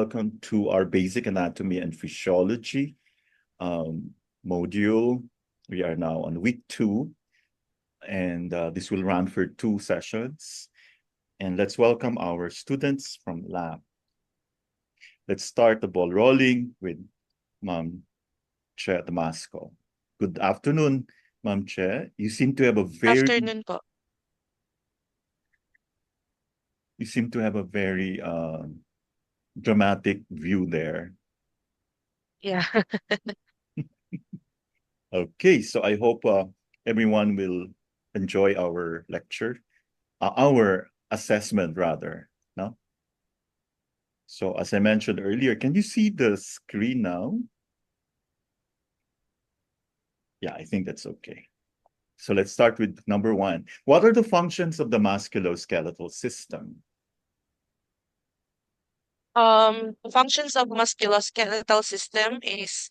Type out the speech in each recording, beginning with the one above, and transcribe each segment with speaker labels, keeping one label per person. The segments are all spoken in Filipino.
Speaker 1: Welcome to our basic anatomy and physiology module. We are now on week 2, and this will run for 2 sessions. And let's welcome our students from lab. Let's start the ball rolling with Ma'am Che Damasco. Good afternoon, Ma'am Che. You seem to have a
Speaker 2: Afternoon po.
Speaker 1: very dramatic view there.
Speaker 2: Yeah.
Speaker 1: Okay, so I hope everyone will enjoy our lecture, our assessment rather, no? So as I mentioned earlier, can you see the screen now? Yeah, I think that's okay. So let's start with number 1. What are the functions of the musculoskeletal system?
Speaker 2: The functions of musculoskeletal system is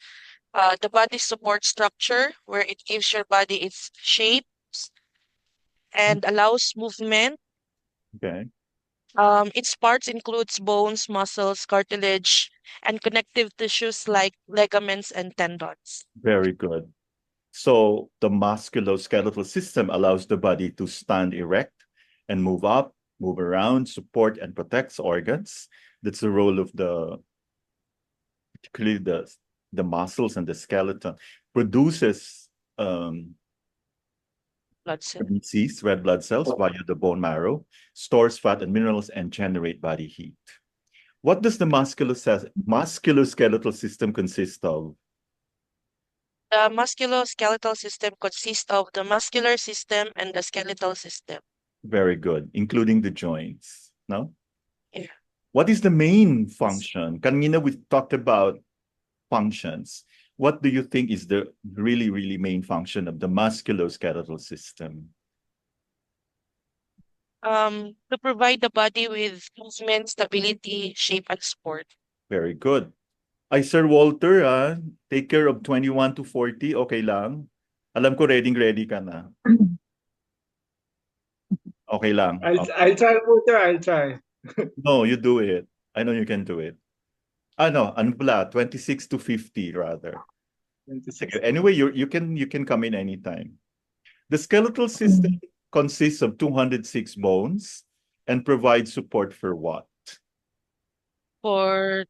Speaker 2: the body support structure where it gives your body its shapes and allows movement.
Speaker 1: Okay,
Speaker 2: Its parts includes bones, muscles, cartilage, and connective tissues like ligaments and tendons.
Speaker 1: very good. So the musculoskeletal system allows the body to stand erect and move up, move around, support and protects organs. That's the role of particularly the muscles and the skeleton. Produces
Speaker 2: Blood cell.
Speaker 1: RBCs, red blood cells, via the bone marrow, stores fat and minerals, and generate body heat. What does the musculoskeletal system consist of?
Speaker 2: The musculoskeletal system consists of the muscular system and the skeletal system.
Speaker 1: Very good, including the joints. No?
Speaker 2: Yeah.
Speaker 1: What is the main function? Kanina we talked about functions. What do you think is the really main function of the musculoskeletal system?
Speaker 2: To provide the body with movement, stability, shape, and support.
Speaker 1: Very good. Ay, Sir Walter, take care of 21 to 40, okay lang? Alam ko ready ka na. Okay lang.
Speaker 3: I'll try, Walter. I'll try.
Speaker 1: No, you do it. I know you can do it. Ano pala, 26 to 50 rather.
Speaker 3: 26.
Speaker 1: Sige. Anyway, you can come in anytime. The skeletal system consists of 206 bones and provides support for what?
Speaker 2: For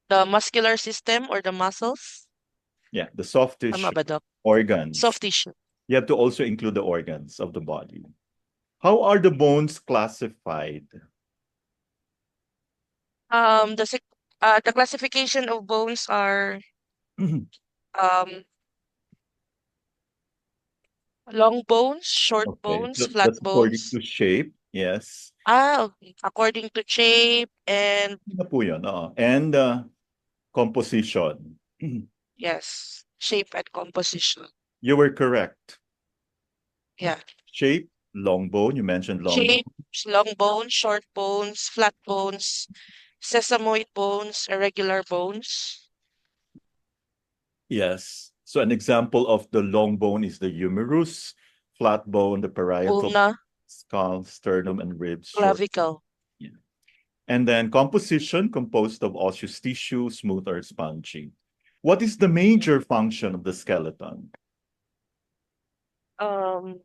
Speaker 2: the muscular system or the muscles.
Speaker 1: Yeah, the soft
Speaker 2: Tama
Speaker 1: tissue
Speaker 2: ba, Doc?
Speaker 1: organs.
Speaker 2: Soft tissue.
Speaker 1: You have to also include the organs of the body. How are the bones classified?
Speaker 2: The classification of bones are um long bones, short
Speaker 1: Okay,
Speaker 2: bones,
Speaker 1: so
Speaker 2: flat
Speaker 1: that's according
Speaker 2: bones.
Speaker 1: to shape. Yes.
Speaker 2: Okay. According to shape and
Speaker 1: Ano po yun? And composition.
Speaker 2: yes, shape and composition.
Speaker 1: You were correct.
Speaker 2: Yeah.
Speaker 1: Shape, long bone. You mentioned long bone.
Speaker 2: Shapes, long bones, short bones, flat bones, sesamoid bones, irregular bones.
Speaker 1: Yes. So an example of the long bone is the humerus, flat bone, the parietal,
Speaker 2: Ulna,
Speaker 1: skull, sternum, and ribs, short.
Speaker 2: clavicle.
Speaker 1: Yeah. And then composition composed of osseous tissue, smooth or spongy. What is the major function of the skeleton?
Speaker 2: Um,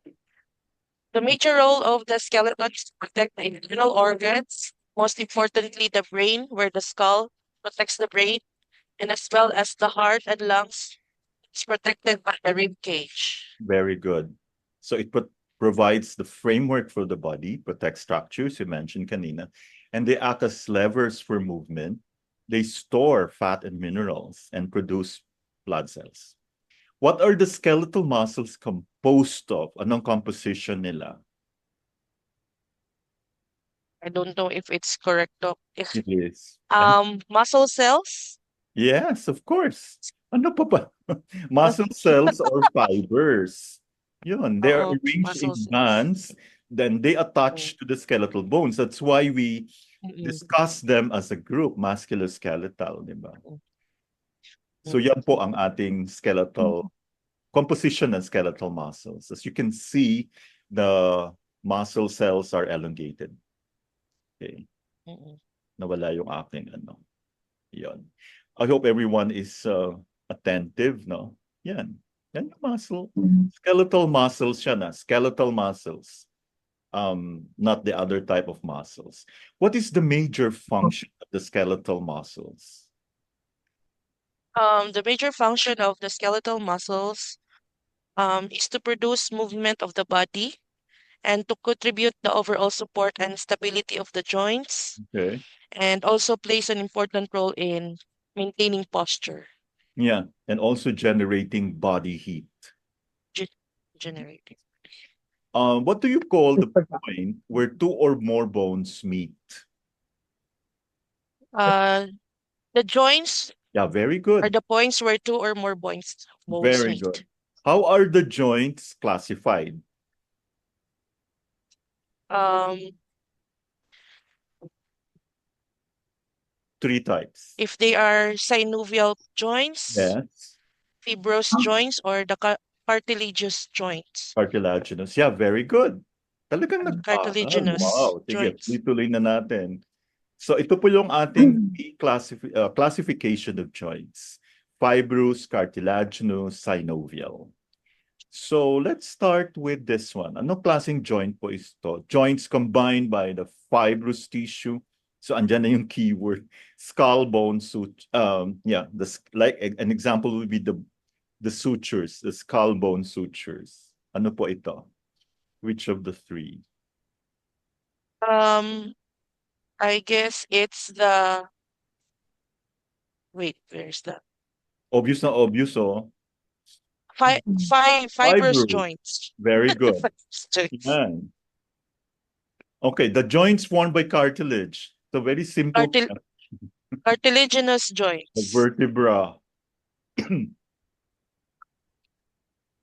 Speaker 2: the major role of the skeleton is to protect the internal organs, most importantly the brain, where the skull protects the brain, and as well as the heart and lungs, it's protected by the rib cage.
Speaker 1: Very good. So it provides the framework for the body, protects structures, you mentioned kanina, and they act as levers for movement. They store fat and minerals and produce blood cells. What are the skeletal muscles composed of? Anong composition nila?
Speaker 2: I don't know if it's correct, Doc.
Speaker 1: It is.
Speaker 2: Muscle cells.
Speaker 1: Yes, of course. Ano pa ba? Muscle cells or fibers. Yun, they are arranged in
Speaker 2: Muscle cells.
Speaker 1: bands, then they attach to the skeletal bones. That's why we discuss them as a group, musculoskeletal, di ba? So yan po ang ating skeletal composition and skeletal muscles. As you can see, the muscle cells are elongated. Okay. Nawala yung aking ano. Yan. I hope everyone is attentive, no? Yan. Yan yung muscle. Skeletal muscles siya na. Skeletal muscles. Not the other type of muscles. What is the major function of the skeletal muscles?
Speaker 2: The major function of the skeletal muscles is to produce movement of the body and to contribute the overall support and stability of the joints,
Speaker 1: Okay.
Speaker 2: and also plays an important role in maintaining posture.
Speaker 1: Yeah. And also generating body heat.
Speaker 2: Generating.
Speaker 1: What do you call the point where two or more bones meet?
Speaker 2: The joints
Speaker 1: Yeah, very
Speaker 2: are
Speaker 1: good.
Speaker 2: the points where two or more bones
Speaker 1: Very
Speaker 2: meet.
Speaker 1: good. How are the joints classified?
Speaker 2: Um,
Speaker 1: Three types.
Speaker 2: if they are synovial joints,
Speaker 1: Yes.
Speaker 2: fibrous joints, or the cartilaginous joints.
Speaker 1: Cartilaginous. Yeah, very good. Talagang nagpaaral.
Speaker 2: Cartilaginous
Speaker 1: Wow. Sige,
Speaker 2: joints.
Speaker 1: tuloy na natin. So ito po yung ating classification of joints. Fibrous, cartilaginous, synovial. So let's start with this one. Ano klaseng joint po ito? Joints combined by the fibrous tissue. So andyan na yung keyword. Skull bone yeah, like an example would be the sutures, the skull bone sutures. Ano po ito? Which of the three?
Speaker 2: I guess it's the wait, where's that?
Speaker 1: Obvious na obvious, oh.
Speaker 2: Fibrous
Speaker 1: Fibrous.
Speaker 2: joints.
Speaker 1: Very good.
Speaker 2: Fibrous joints.
Speaker 1: Yan. Okay, the joints formed by cartilage. So very simple.
Speaker 2: Cartilaginous
Speaker 1: The
Speaker 2: joints.
Speaker 1: vertebra.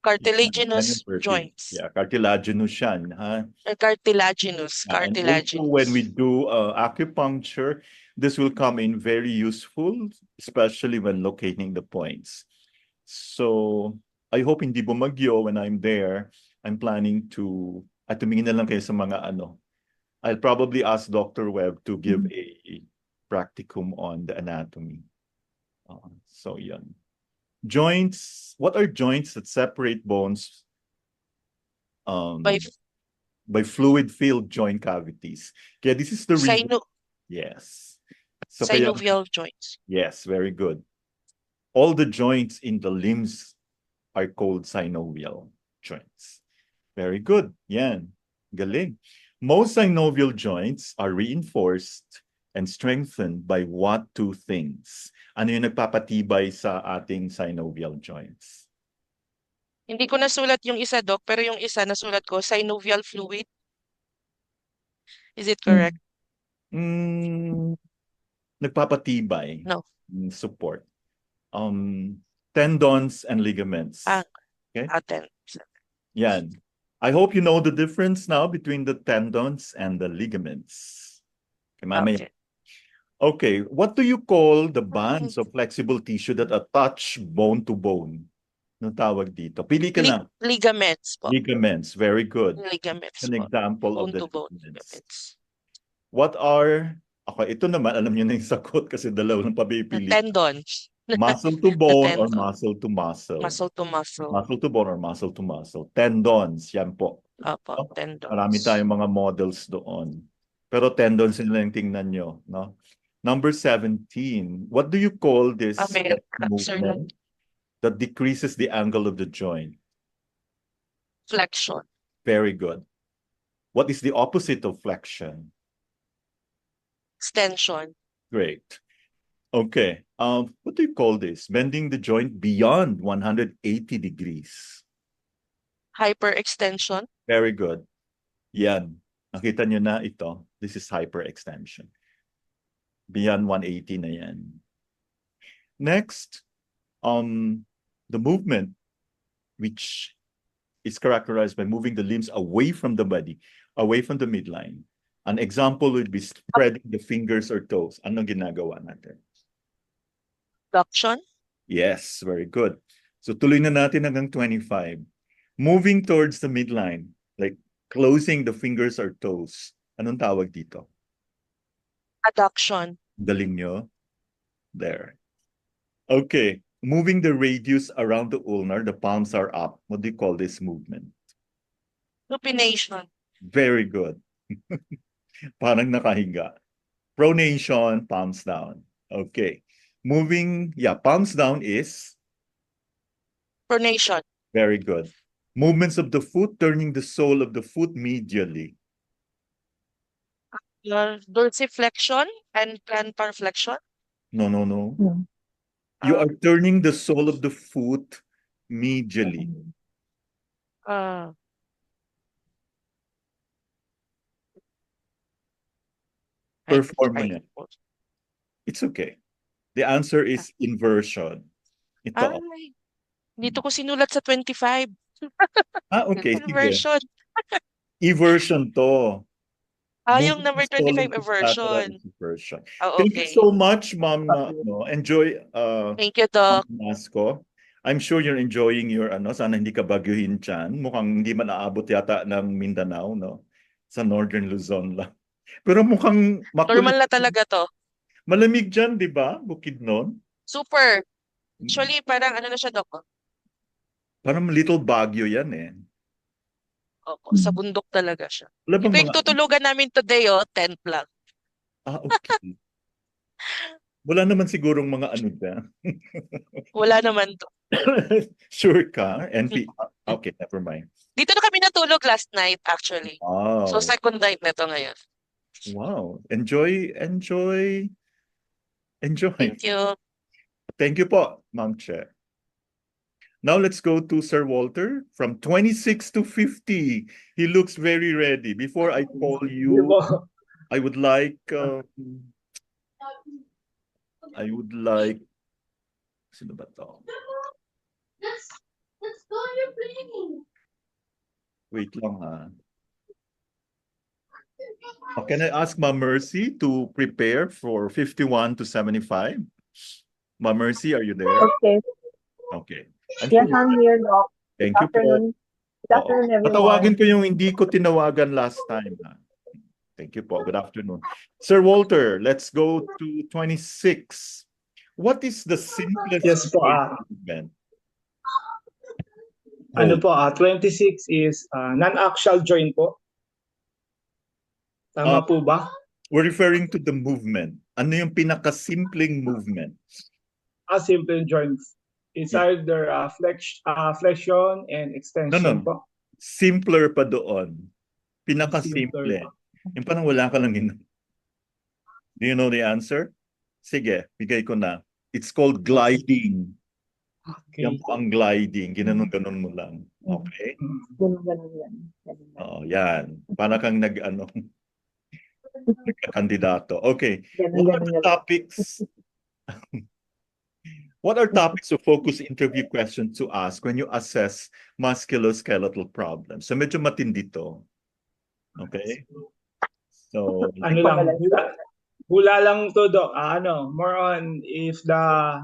Speaker 2: Cartilaginous joints.
Speaker 1: Yeah, cartilaginous yan. Ha?
Speaker 2: Cartilaginous.
Speaker 1: And also when we
Speaker 2: Cartilaginous.
Speaker 1: do acupuncture, this will come in very useful, especially when locating the points. So I hope hindi bumagyo when I'm there. I'm planning to, at tumingin na lang kayo sa mga ano. I'll probably ask Dr. Webb to give a practicum on the anatomy. So yan. Joints, what are joints that separate bones by fluid-filled joint cavities? Kaya this is the reason. Yes. So
Speaker 2: synovial joints.
Speaker 1: Yes, very good. All the joints in the limbs are called synovial joints. Very good. Yan. Galing. Most synovial joints are reinforced and strengthened by what two things? Ano yung nagpapatibay sa ating synovial joints?
Speaker 2: Hindi ko nasulat yung isa, Doc, pero yung isa nasulat ko, synovial fluid. Is it correct?
Speaker 1: Nagpapatibay.
Speaker 2: No.
Speaker 1: Support. Tendons and ligaments.
Speaker 2: Okay?
Speaker 1: Yan. I hope you know the difference now between the tendons and the ligaments. Okay. Okay, what do you call the bands of flexible tissue that attach bone to bone? Anong tawag dito? Pili ka na.
Speaker 2: Ligaments po.
Speaker 1: Ligaments, very good.
Speaker 2: Ligaments
Speaker 1: An
Speaker 2: po.
Speaker 1: example
Speaker 2: Bone
Speaker 1: of the
Speaker 2: to bone
Speaker 1: ligaments. What are, okay, ito naman, alam niyo na yung sagot kasi dalawang pabipili.
Speaker 2: Tendons.
Speaker 1: Muscle to bone or muscle to muscle?
Speaker 2: Muscle to muscle.
Speaker 1: Muscle to bone or muscle to muscle? Tendons, yan po.
Speaker 2: Opo, tendons.
Speaker 1: Marami tayong mga models doon. Pero tendons sila yung tingnan nyo, no? Number 17, what do you call this movement that decreases the angle of the joint?
Speaker 2: Flexion.
Speaker 1: Very good. What is the opposite of flexion?
Speaker 2: Extension.
Speaker 1: Great. Okay. What do you call this? Bending the joint beyond 180 degrees.
Speaker 2: Hyperextension.
Speaker 1: Very good. Yan. Nakita nyo na ito. This is hyperextension. Beyond 180 na yan. Next, the movement, which is characterized by moving the limbs away from the body, away from the midline. An example would be spreading the fingers or toes. Anong ginagawa natin?
Speaker 2: Abduction.
Speaker 1: Yes, very good. So tuloy na natin hanggang 25. Moving towards the midline, like closing the fingers or toes. Anong tawag dito?
Speaker 2: Adduction.
Speaker 1: Galing nyo. There. Okay. Moving the radius around the ulnar, the palms are up. What do you call this movement?
Speaker 2: Supination.
Speaker 1: Very good. Parang nakahiga. Pronation, palms down. Okay. Moving, yeah, palms down is
Speaker 2: Pronation.
Speaker 1: very good. Movements of the foot, turning the sole of the foot medially.
Speaker 2: Dorsiflexion and plantar flexion.
Speaker 1: No, no, no.
Speaker 4: No.
Speaker 1: You
Speaker 2: Uh,
Speaker 1: are turning the sole of the foot medially.
Speaker 2: uh,
Speaker 1: 4
Speaker 2: I,
Speaker 1: minutes. It's okay. The answer is inversion. Ito.
Speaker 2: ay, dito ko sinulat sa 25.
Speaker 1: Okay, sige.
Speaker 2: Inversion.
Speaker 1: Eversion to.
Speaker 2: Yung number 25
Speaker 1: Lateral
Speaker 2: inversion.
Speaker 1: inversion.
Speaker 2: Oh,
Speaker 1: Thank you
Speaker 2: okay.
Speaker 1: so much, Ma'am. Enjoy
Speaker 2: Thank you, Doc.
Speaker 1: Nasco. I'm sure you're enjoying your sana hindi ka bagyuhin dyan. Mukhang hindi man aabot yata ng Mindanao, no? Sa Northern Luzon lang. Pero mukhang
Speaker 2: Normal na talaga to.
Speaker 1: malamig dyan, di ba? Bukidnon.
Speaker 2: Super. Actually, parang ano na siya, Doc.
Speaker 1: Parang little Baguio yan eh.
Speaker 2: Opo, sa bundok talaga siya.
Speaker 1: Wala bang
Speaker 2: Ito yung
Speaker 1: mga...
Speaker 2: tutulugan namin today, 10 lang.
Speaker 1: Okay. Wala naman sigurong mga ano dyan.
Speaker 2: Wala naman to.
Speaker 1: Sure ka? Okay, never mind.
Speaker 2: Dito na kami natulog last night, actually.
Speaker 1: Wow.
Speaker 2: So, second night na to ngayon.
Speaker 1: Wow. Enjoy.
Speaker 2: Thank you.
Speaker 1: Thank you po, Ma'am Che. Now let's go to Sir Walter. From 26 to 50. He looks very ready. Before I call
Speaker 3: Hindi
Speaker 1: you,
Speaker 3: po.
Speaker 1: I would like sino ba to?
Speaker 4: Let's go, you're playing.
Speaker 1: Wait lang ha. Can I ask Ma'am Mercy to prepare for 51 to 75? Ma'am Mercy, are you there?
Speaker 4: Okay.
Speaker 1: Okay.
Speaker 4: Yes, I'm here, Doc.
Speaker 1: Thank
Speaker 4: Good
Speaker 1: you po.
Speaker 4: afternoon. Good afternoon, everyone.
Speaker 1: Patawagin ko yung hindi ko tinawagan last time. Ha? Thank you po. Good afternoon. Sir Walter, let's go to 26. What is the simplest
Speaker 3: Yes po.
Speaker 1: movement?
Speaker 3: Ano po, 26 is non-axial joint po. Tama po ba?
Speaker 1: We're referring to the movement. Ano yung pinakasimpleng movement?
Speaker 3: Simple joints. It's
Speaker 1: Yeah.
Speaker 3: either flexion and extension
Speaker 1: No.
Speaker 3: po.
Speaker 1: Simpler pa doon. Pinakasimple.
Speaker 3: Simpler.
Speaker 1: Yung parang wala ka lang Do you know the answer? Sige, bigay ko na. It's called gliding.
Speaker 3: Okay.
Speaker 1: Yan po ang gliding. Ginanon-ganon mo lang. Okay?
Speaker 4: Ganun yan.
Speaker 1: Oo, yan. Para kang kandidato. Okay. What are the topics? What are topics of focus interview questions to ask when you assess musculoskeletal problems? So medyo matindi to. Okay? So,
Speaker 3: Ano lang, hula lang to, Doc. More on if the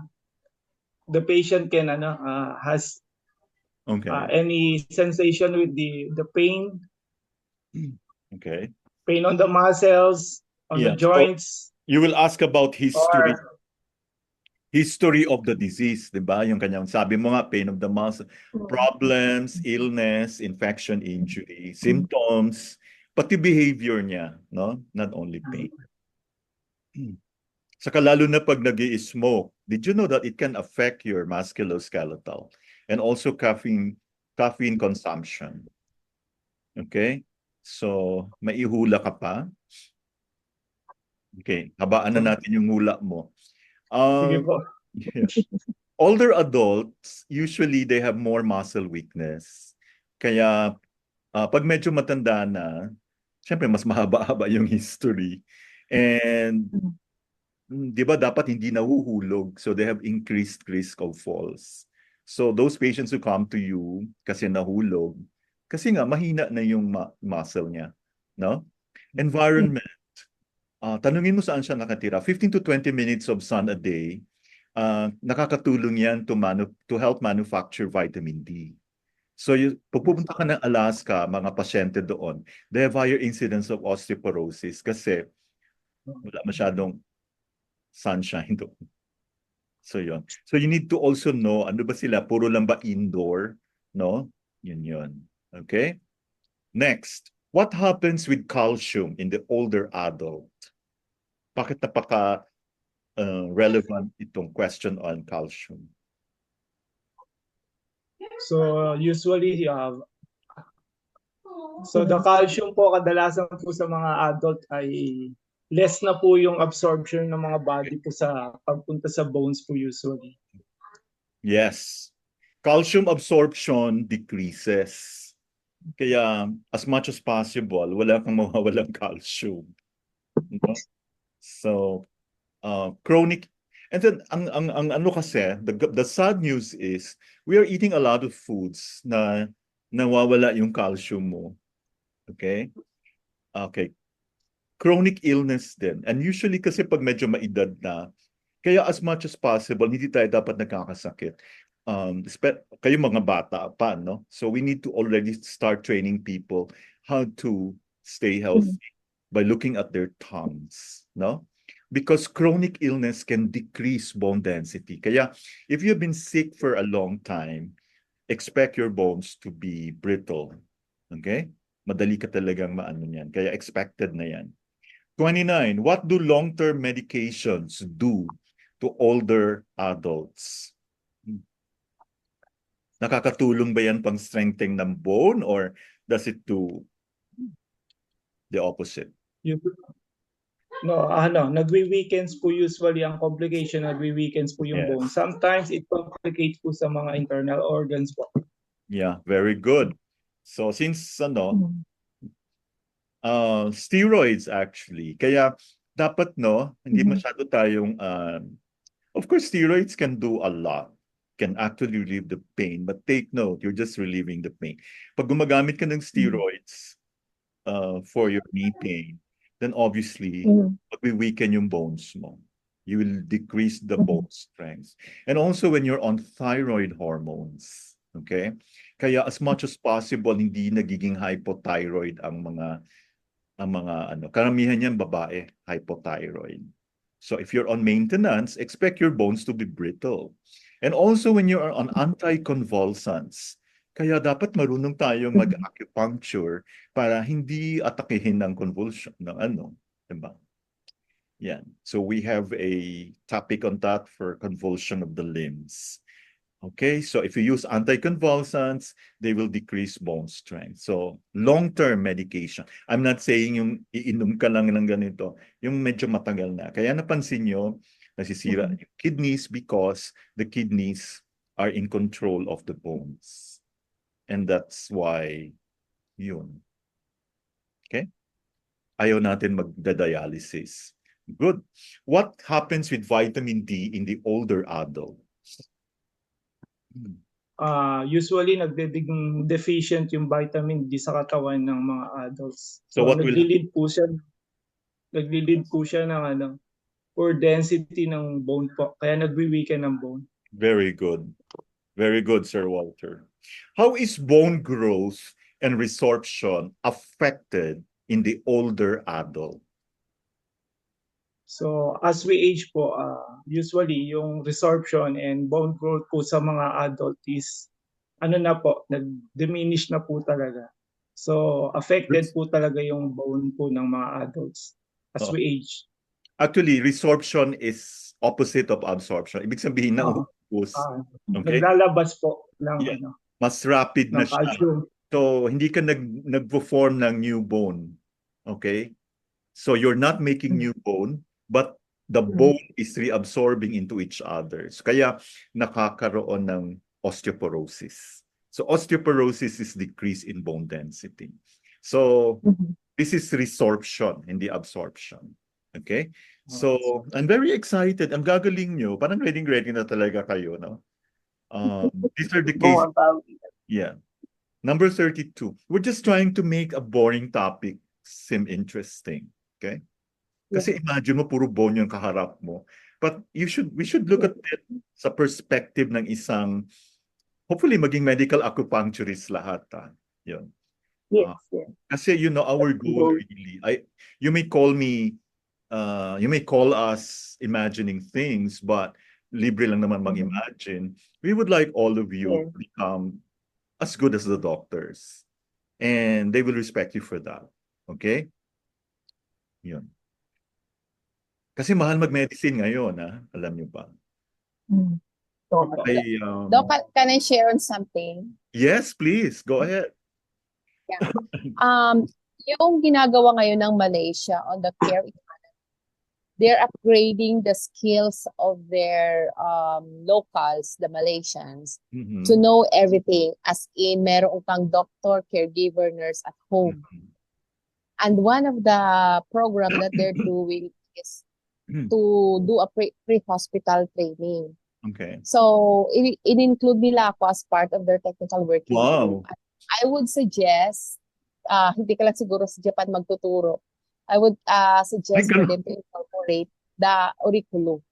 Speaker 3: patient can has
Speaker 1: okay.
Speaker 3: any sensation with the pain,
Speaker 1: Okay.
Speaker 3: pain on the muscles, on the
Speaker 1: Yeah, so
Speaker 3: joints.
Speaker 1: You will ask about history.
Speaker 3: Or,
Speaker 1: History of the disease, di ba? Yung kanyang sabi mo nga, pain of the muscle, problems, illness, infection, injury, symptoms, pati behavior niya, no? Not only pain. Saka lalo na pag nag-i-smoke, did you know that it can affect your musculoskeletal and also caffeine consumption? Okay? So, maihula ka pa. Okay, habaan na natin yung hula mo.
Speaker 3: sige po.
Speaker 1: Yes. Older adults, usually they have more muscle weakness. Kaya pag medyo matanda na, syempre mas mahaba-haba yung history. And di ba dapat hindi nahuhulog? So they have increased risk of falls. So those patients who come to you kasi nahulog, kasi nga mahina na yung muscle niya, no? Environment. Tanungin mo saan siya nakatira. 15 to 20 minutes of sun a day, nakakatulong yan to help manufacture vitamin D. So pag pupunta ka ng Alaska, mga pasyente doon, they have higher incidence of osteoporosis kasi wala masyadong sunshine doon. So yun. So you need to also know, ano ba sila? Puro lang ba indoor? No? Yun. Okay? Next, what happens with calcium in the older adult? Bakit napaka relevant itong question on calcium?
Speaker 3: So usually so the calcium po kadalasan po sa mga adult ay less na po yung absorption ng mga body po sa pagpunta sa bones po usually.
Speaker 1: Yes. Calcium absorption decreases. Kaya as much as possible, wala kang mawawalang calcium. No? So, chronic, and then ang ano kasi, the sad news is we are eating a lot of foods na nawawala yung calcium mo. Okay? Okay. Chronic illness din. And usually kasi pag medyo maedad na, kaya as much as possible, hindi tayo dapat nagkakasakit. Kayo mga bata pa, no? So we need to already start training people how to stay healthy by looking at their tongues, no? Because chronic illness can decrease bone density. Kaya if you've been sick for a long time, expect your bones to be brittle. Okay? Madali ka talagang maano niyan. Kaya expected na yan. 29. What do long-term medications do to older adults? Nakakatulong ba yan pang strengthening ng bone or does it do the opposite?
Speaker 3: No, nagwi-weakens po usually ang complication, nagwi-weakens po yung
Speaker 1: Yes.
Speaker 3: bone. Sometimes it complicates po sa mga internal organs po.
Speaker 1: Yeah, very good. So since steroids actually, kaya dapat hindi masyado tayong of course steroids can do a lot, can actually relieve the pain, but take note, you're just relieving the pain. Pag gumagamit ka ng steroids for your knee pain, then obviously mag-weaken yung bones mo. You will decrease the bone strength. And also when you're on thyroid hormones, okay? Kaya as much as possible, hindi nagiging hypothyroid ang mga karamihan yan babae, hypothyroid. So if you're on maintenance, expect your bones to be brittle. And also when you are on anticonvulsants, kaya dapat marunong tayong mag-acupuncture para hindi atakihin ng convulsion ng diba? Yan. So we have a topic on that for convulsion of the limbs. Okay, so if you use anticonvulsants, they will decrease bone strength. So long-term medication. I'm not saying yung iinom ka lang ng ganito, yung medyo matagal na. Kaya napansin nyo, nasisira yung kidneys because the kidneys are in control of the bones. And that's why yun. Okay? Ayaw natin magda-dialysis. Good. What happens with vitamin D in the older adults?
Speaker 3: Usually nagiging deficient yung vitamin D sa katawan ng mga adults.
Speaker 1: So what will
Speaker 3: naglilid po siya ng poor density ng bone po. Kaya nagwi-weaken ng bone.
Speaker 1: Very good. Very good, Sir Walter. How is bone growth and resorption affected in the older adult?
Speaker 3: So as we age po, usually yung resorption and bone growth po sa mga adult is nag-diminish na po talaga. So affected po talaga yung bone po ng mga adults as we age.
Speaker 1: Actually, resorption is opposite of absorption. Ibig sabihin na okay?
Speaker 3: Naglalabas po ng
Speaker 1: mas rapid na
Speaker 3: ng
Speaker 1: siya.
Speaker 3: calcium.
Speaker 1: So hindi ka nagpo-form ng new bone. Okay? So you're not making new bone, but the bone is reabsorbing into each other. So kaya nakakaroon ng osteoporosis. So osteoporosis is decrease in bone density. So this is resorption, hindi absorption. Okay? So I'm very excited. Ang gagaling nyo. Parang ready na talaga kayo, no? These are the cases. Yeah. Number 32. We're just trying to make a boring topic seem interesting. Okay? Kasi imagine mo, puro bone yung kaharap mo. But we should look at it sa perspective ng isang, hopefully maging medical acupuncturist lahat. Yun.
Speaker 4: Yes.
Speaker 1: Kasi our goal really, you may call us imagining things, but libre lang naman mag-imagine. We would like all of you
Speaker 4: Yes.
Speaker 1: to become as good as the doctors. And they will respect you for that. Okay? Yun. Kasi mahal mag-medicine ngayon, ha? Alam niyo ba?
Speaker 4: Mm. So,
Speaker 1: Ay,
Speaker 5: Doc, can I share on something?
Speaker 1: yes, please. Go ahead.
Speaker 5: Um, yung ginagawa ngayon ng Malaysia on the care economy, they're upgrading the skills of their locals, the Malaysians,
Speaker 1: Mhm.
Speaker 5: to know everything. As in, meron kang doctor, caregiver, nurse at home.
Speaker 1: Mhm.
Speaker 5: And one of the program that they're doing is to do a pre-hospital training.
Speaker 1: Okay.
Speaker 5: So, in-include nila ako as part of their technical working
Speaker 1: Wow.
Speaker 5: group. I would suggest, hindi ka lang siguro sa Japan magtuturo. I would suggest for
Speaker 1: ganun.
Speaker 5: them to incorporate the curriculum.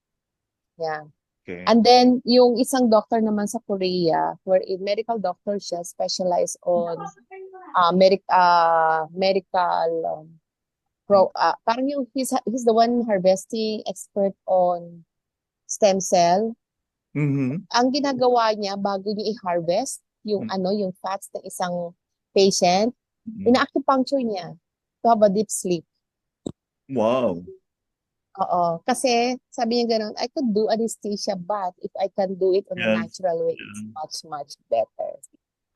Speaker 5: Yeah.
Speaker 1: Okay.
Speaker 5: And then, yung isang doctor naman sa Korea, where a medical doctor siya, specialized on medical parang yung he's the one harvesting expert on stem cell.
Speaker 1: Mhm.
Speaker 5: Ang ginagawa niya bago niya i-harvest yung yung fats ng isang patient,
Speaker 1: Mhm.
Speaker 5: ina-acupuncture niya to have a deep sleep.
Speaker 1: Wow.
Speaker 5: Oo. Kasi sabi niya gano'n, I could do anesthesia, but if I can do it on a
Speaker 1: Yes.
Speaker 5: natural way, it's
Speaker 1: Yeah.
Speaker 5: much, much better.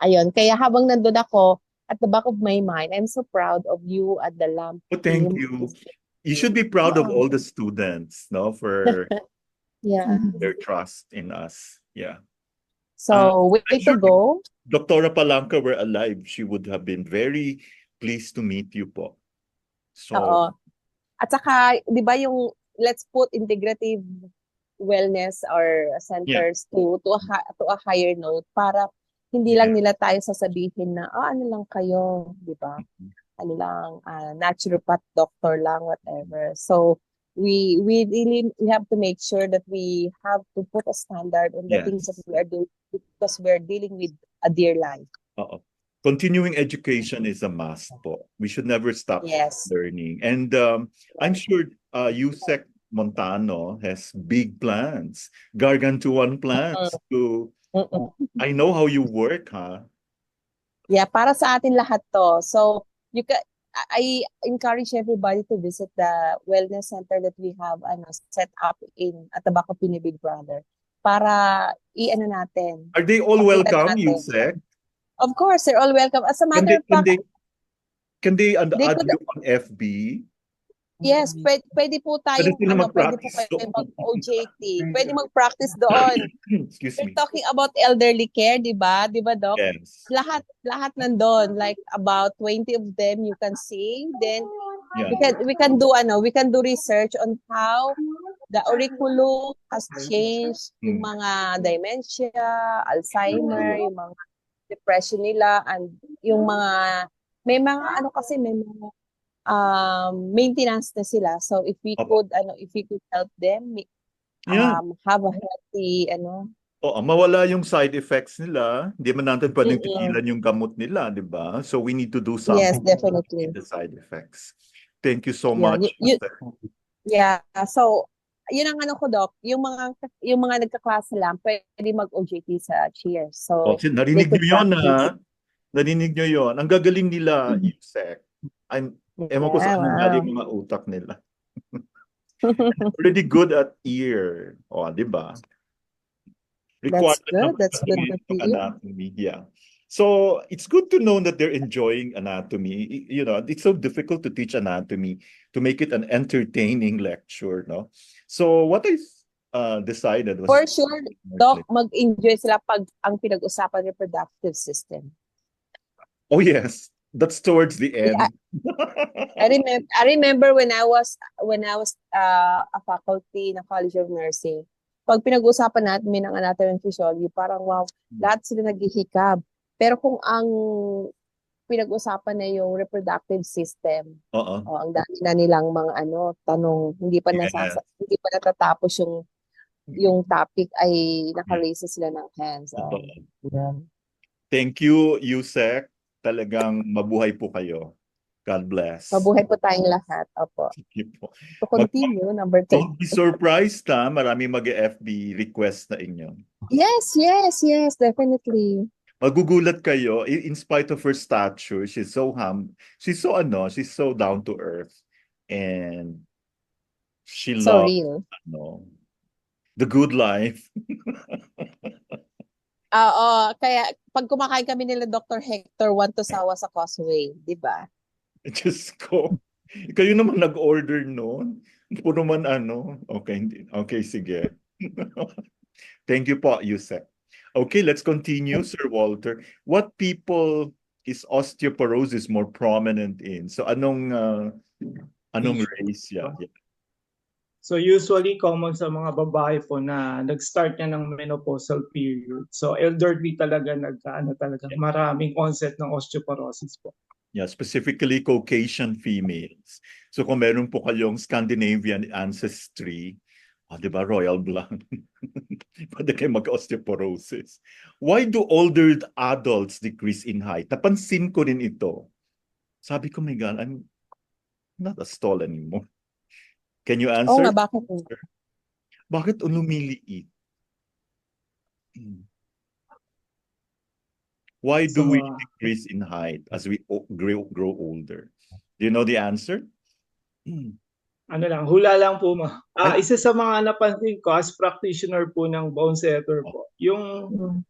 Speaker 5: Ayun. Kaya habang nandun ako, at the back of my mind, I'm so proud of you at the LAMP
Speaker 1: Oh, thank
Speaker 5: team.
Speaker 1: you. You should be proud of
Speaker 5: Oo.
Speaker 1: all the students, no, for
Speaker 5: Yeah.
Speaker 1: their trust in us. Yeah.
Speaker 5: So, way
Speaker 1: I'm
Speaker 5: to
Speaker 1: sure
Speaker 5: go.
Speaker 1: Dr. Palanca were alive, she would have been very pleased to meet you po. So,
Speaker 5: Oo. At saka, di ba yung let's put integrative wellness or centers to a higher note para hindi lang nila tayo sasabihin na ano lang kayo, di ba? Ano lang, naturopath doctor lang, whatever. So we really have to make sure that we have to put a standard on the things that
Speaker 1: yes.
Speaker 5: we are doing because we're dealing with a dear life.
Speaker 1: Oo. Continuing education is a must po. We should never stop
Speaker 5: Yes.
Speaker 1: learning. And I'm sure USEC Montano has big plans, gargantuan plans to, I know how you work, huh?
Speaker 5: Yeah, para sa atin lahat to. So, I encourage everybody to visit the wellness center that we have set up at the back of Big Brother para natin.
Speaker 1: Are they all
Speaker 5: Pakita
Speaker 1: welcome,
Speaker 5: natin.
Speaker 1: USEC?
Speaker 5: Of course, they're all welcome. As a matter of fact,
Speaker 1: Can they add
Speaker 5: could-
Speaker 1: you on FB?
Speaker 5: yes, pwede po
Speaker 1: Pwede
Speaker 5: tayong
Speaker 1: sila
Speaker 5: pwede po
Speaker 1: mag-practice
Speaker 5: kayo
Speaker 1: doon.
Speaker 5: mag-OJT. Pwede mag-practice doon.
Speaker 1: Excuse
Speaker 5: We're
Speaker 1: me.
Speaker 5: talking about elderly care, di ba? Di ba, Doc?
Speaker 1: Yes.
Speaker 5: Lahat nandun. Like about 20 of them you can see. Then
Speaker 1: Yeah.
Speaker 5: we can do research on how the curriculum has changed, yung mga dementia, Alzheimer, yung mga depression nila, and yung mga may mga maintenance na sila. So if we could help them have a healthy
Speaker 1: mawala yung side effects nila. Hindi man natin pwedeng tigilan yung gamot nila, di ba? So we need to do something
Speaker 5: yes, definitely.
Speaker 1: with the side effects. Thank you so
Speaker 5: Yeah,
Speaker 1: much.
Speaker 5: yeah. So yun ang ko, Doc, yung mga nagkaklase lang pwede mag-OJT sa cheers. So
Speaker 1: narinig
Speaker 5: they could
Speaker 1: niyo yun,
Speaker 5: practice.
Speaker 1: ha? Narinig niyo yun. Ang gagaling nila, USEC. Ewan ko saan ang galing mga utak nila. Pretty good at ear. Di ba?
Speaker 5: That's good. That's good to hear.
Speaker 1: Anatomy, yeah. So it's good to know that they're enjoying anatomy. You know, it's so difficult to teach anatomy to make it an entertaining lecture, no? So what I decided was
Speaker 5: for sure, Doc, mag-enjoy sila pag ang pinag-usapan reproductive system.
Speaker 1: Oh yes, that's towards the end.
Speaker 5: I remember when I was a faculty na College of Nursing. Pag pinag-usapan natin ng anatomy and physiology, parang wow, lahat sila naghihikab. Pero kung ang pinag-usapan na yung reproductive system, ang dami na nilang mga tanong, hindi pa natatapos yung topic ay naka-raise sila ng hands.
Speaker 1: Thank you, USEC. Talagang mabuhay po kayo. God bless.
Speaker 5: Mabuhay po tayong lahat. Opo.
Speaker 1: Sige po.
Speaker 5: To continue, number 2.
Speaker 1: Don't be surprised ha, marami mag-FB request na inyo.
Speaker 5: Yes, definitely.
Speaker 1: Magugulat kayo, in spite of her stature, she's so she's so down to earth. And she
Speaker 5: So
Speaker 1: loves,
Speaker 5: real.
Speaker 1: the good life.
Speaker 5: Oo, kaya pag kumakain kami nila Dr. Hector, want to sawa sa Causeway, di ba?
Speaker 1: Diyos ko. Kayo naman nag-order noon. Puro man Okay, hindi. Okay, sige. Thank you po, Yusek. Okay, let's continue, Sir Walter. What people is osteoporosis more prominent in? So anong race? Yeah.
Speaker 3: So usually common sa mga babae po na nag-start na ng menopausal period. So elderly talaga talaga maraming onset ng osteoporosis po.
Speaker 1: Yeah, specifically Caucasian females. So kung meron po kayong Scandinavian ancestry, di ba, royal blood, pwede kayo mag-osteoporosis. Why do older adults decrease in height? Napansin ko rin ito. Sabi ko, my God, I'm not a stall anymore. Can you answer?
Speaker 5: Oo nga, bakit?
Speaker 1: Bakit lumiliit? Why do we decrease in height as we grow older? Do you know the answer?
Speaker 3: Hula lang po isa sa mga napansin ko as practitioner po ng bone setter po, yung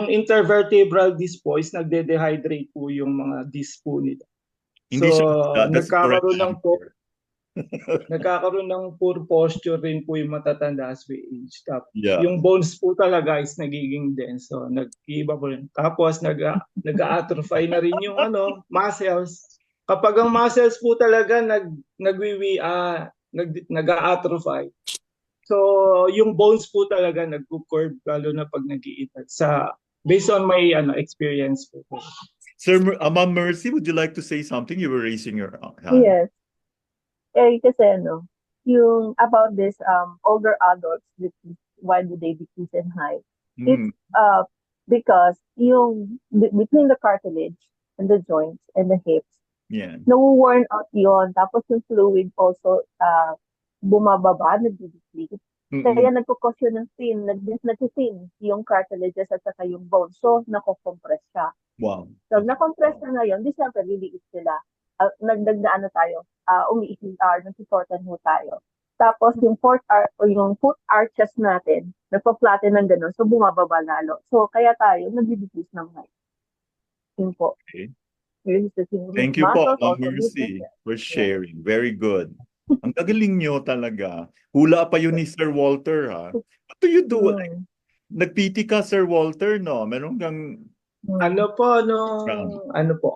Speaker 3: intervertebral disc po is nagde-dehydrate po yung mga disc po nila.
Speaker 1: Hindi siya,
Speaker 3: nagkakaroon ng poor posture rin po yung matatanda as we age.
Speaker 1: Yeah.
Speaker 3: Yung bones po talaga is nagiging dense. So nag-iiba po rin. Tapos nag-atrophy na rin yung muscles. Kapag ang muscles po talaga nag-atrophy. So yung bones po talaga nag-curve lalo na pag nag-iitag. Based on my experience po.
Speaker 1: Sir, Ma'am Mercy, would you like to say something? You were raising your hand.
Speaker 4: Yes. Kasi yung about this older adults, why do they decrease in height? It's because yung between the cartilage and the joints and the hips, worn out yun. Tapos yung fluid also bumababa, nag-decrease. Kaya nagkukos yun ng thin, nag-thin yung cartilages at saka yung bones. So, nako-compress siya.
Speaker 1: Wow.
Speaker 4: So, na-compress na ngayon, di siyempre liliit sila. Nagdagdaan na tayo, nagsisortan ho tayo. Tapos yung foot arches natin, nagpa-flatten ng gano'n, so bumababa lalo. So kaya tayo nag-decrease ng height. Yun po.
Speaker 1: Okay. Thank you po, Mercy, for sharing. Very good. Ang gagaling nyo talaga. Hula pa yun ni Sir Walter, ha? What do you do? Nag-PT ka, Sir Walter, no? Meron kang...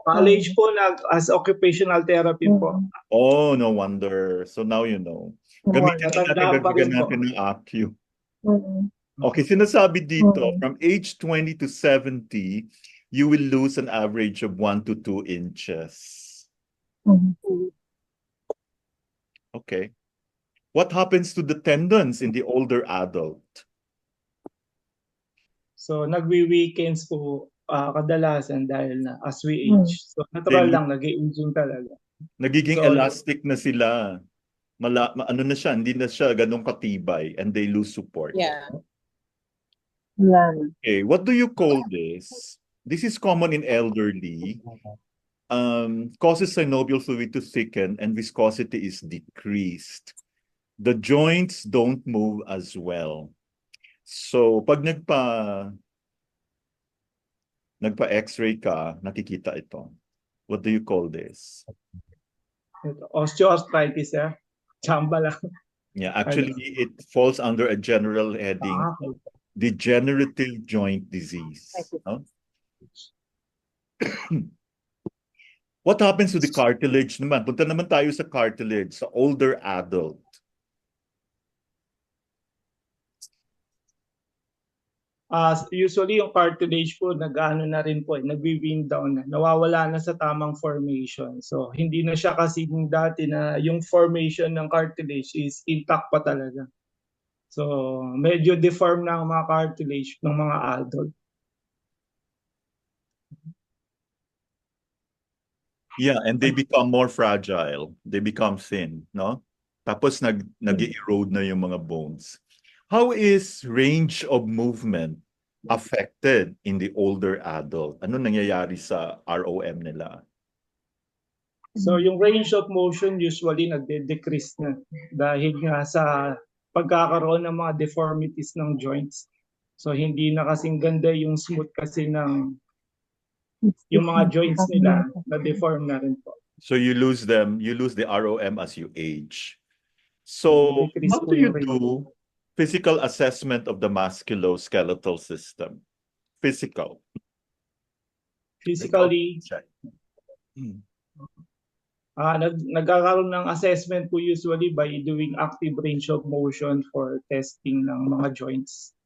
Speaker 3: college po as occupational therapy po.
Speaker 1: Oh, no wonder. So now you know. Gamitin natin ng AQ. Okay, sinasabi dito, from age 20 to 70, you will lose an average of 1 to 2 inches. Okay. What happens to the tendons in the older adult?
Speaker 3: So, nagwi-weekends po kadalasan dahil na as we age. So, natural lang, nag-i-aging talaga.
Speaker 1: Nagiging elastic na sila. Na siya, hindi na siya ganun katibay and they lose support.
Speaker 5: Yeah.
Speaker 1: Okay, what do you call this? This is common in elderly. Causes synovial fluid to thicken and viscosity is decreased. The joints don't move as well. So, pag nagpa-x-ray ka, nakikita ito. What do you call this?
Speaker 3: Osteoarthritis, Chamba lang.
Speaker 1: Yeah, actually, it falls under a general heading, degenerative joint disease. No? What happens to the cartilage naman? Punta naman tayo sa cartilage, sa older adult.
Speaker 3: Usually yung cartilage po na rin po, nagwi-wind down na, nawawala na sa tamang formation. So hindi na siya kasi dati na yung formation ng cartilage is intact pa talaga. So medyo deform na ang mga cartilage ng mga adult.
Speaker 1: Yeah, and they become more fragile. They become thin, no? Tapos nag-erode na yung mga bones. How is range of movement affected in the older adult? Ano nangyayari sa ROM nila?
Speaker 3: So yung range of motion usually nagde-decrease na dahil nga sa pagkakaroon ng mga deformities ng joints. So hindi na kasing ganda yung smooth kasi ng yung mga joints nila na deform na rin po.
Speaker 1: So you lose the ROM as you age. So
Speaker 3: Decrease
Speaker 1: how
Speaker 3: po
Speaker 1: do you
Speaker 3: yung range.
Speaker 1: do physical assessment of the musculoskeletal system? Physical.
Speaker 3: Physically,
Speaker 1: Hmm.
Speaker 3: nagkakaroon ng assessment po usually by doing active range of motion for testing ng mga joints.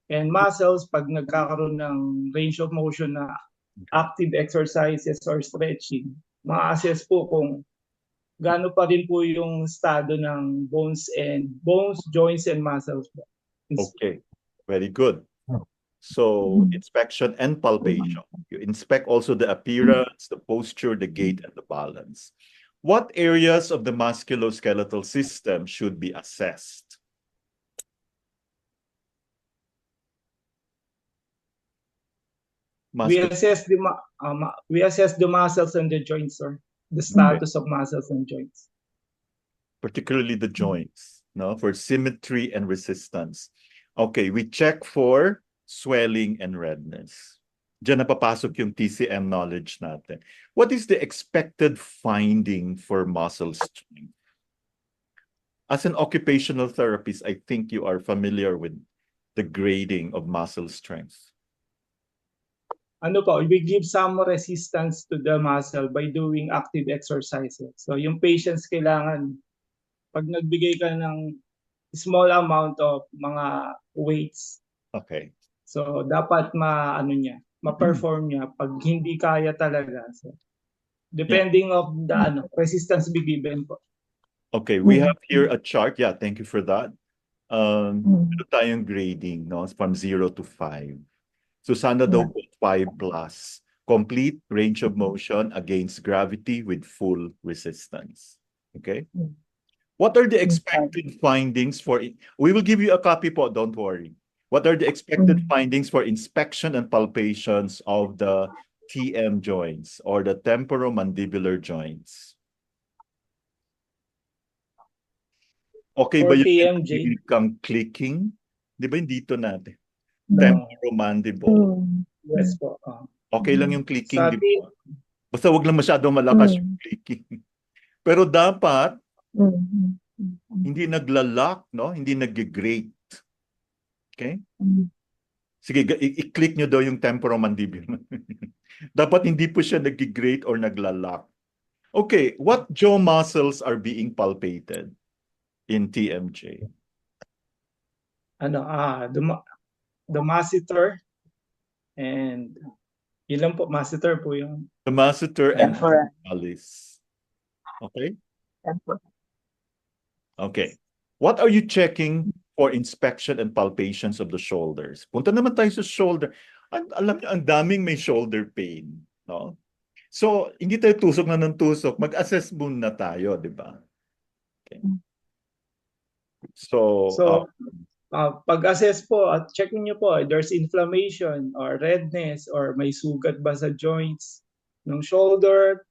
Speaker 3: And muscles, pag nagkakaroon ng range of motion na active exercises or stretching, ma-assess po kung gaano pa rin po yung estado ng bones, joints, and muscles po.
Speaker 1: Okay, very good. So inspection and palpation. You inspect also the appearance, the posture, the gait, and the balance. What areas of the musculoskeletal system should be assessed?
Speaker 3: We assess the muscles and the joints, sir. The status of muscles and joints.
Speaker 1: Particularly the joints, no, for symmetry and resistance. Okay, we check for swelling and redness. Diyan napapasok yung TCM knowledge natin. What is the expected finding for muscle strength? As an occupational therapist, I think you are familiar with the grading of muscle strength.
Speaker 3: Ano po, we give some resistance to the muscle by doing active exercises. So yung patients kailangan, pag nagbigay ka ng small amount of mga weights,
Speaker 1: Okay.
Speaker 3: so dapat ma-perform niya pag hindi kaya talaga. So, depending of the resistance be given po.
Speaker 1: Okay, we have here a chart. Yeah, thank you for that. Ito tayong grading, no? From 0 to 5. So sana daw po 5 plus. Complete range of motion against gravity with full resistance. Okay? What are the expected findings for it? We will give you a copy po, don't worry. What are the expected findings for inspection and palpations of the TM joints or the temporomandibular joints? Okay ba
Speaker 3: For
Speaker 1: yung
Speaker 3: TMJ,
Speaker 1: kang clicking? Di ba yung dito natin?
Speaker 3: no.
Speaker 1: Temporomandible.
Speaker 3: Yes po.
Speaker 1: Okay lang yung clicking,
Speaker 3: Sa
Speaker 1: di ba? Basta wag lang masyadong malakas yung clicking. Pero dapat, hindi nagla-lock, no? Hindi nag-grate. Okay? Sige, i-click nyo daw yung temporomandibular. Dapat hindi po siya nag-grate or nagla-lock. Okay, what jaw muscles are being palpated in TMJ?
Speaker 3: The masseter and yun lang po, masseter po yung
Speaker 1: The masseter and temporalis. Okay? Okay. What are you checking for inspection and palpations of the shoulders? Punta naman tayo sa shoulder. Alam niyo, ang daming may shoulder pain. No? So, hindi tayo tusok na ng tusok. Mag-assess muna tayo, di ba? Okay. So,
Speaker 3: pag-assess po at checking nyo po, there's inflammation or redness or may sugat ba sa joints ng shoulder.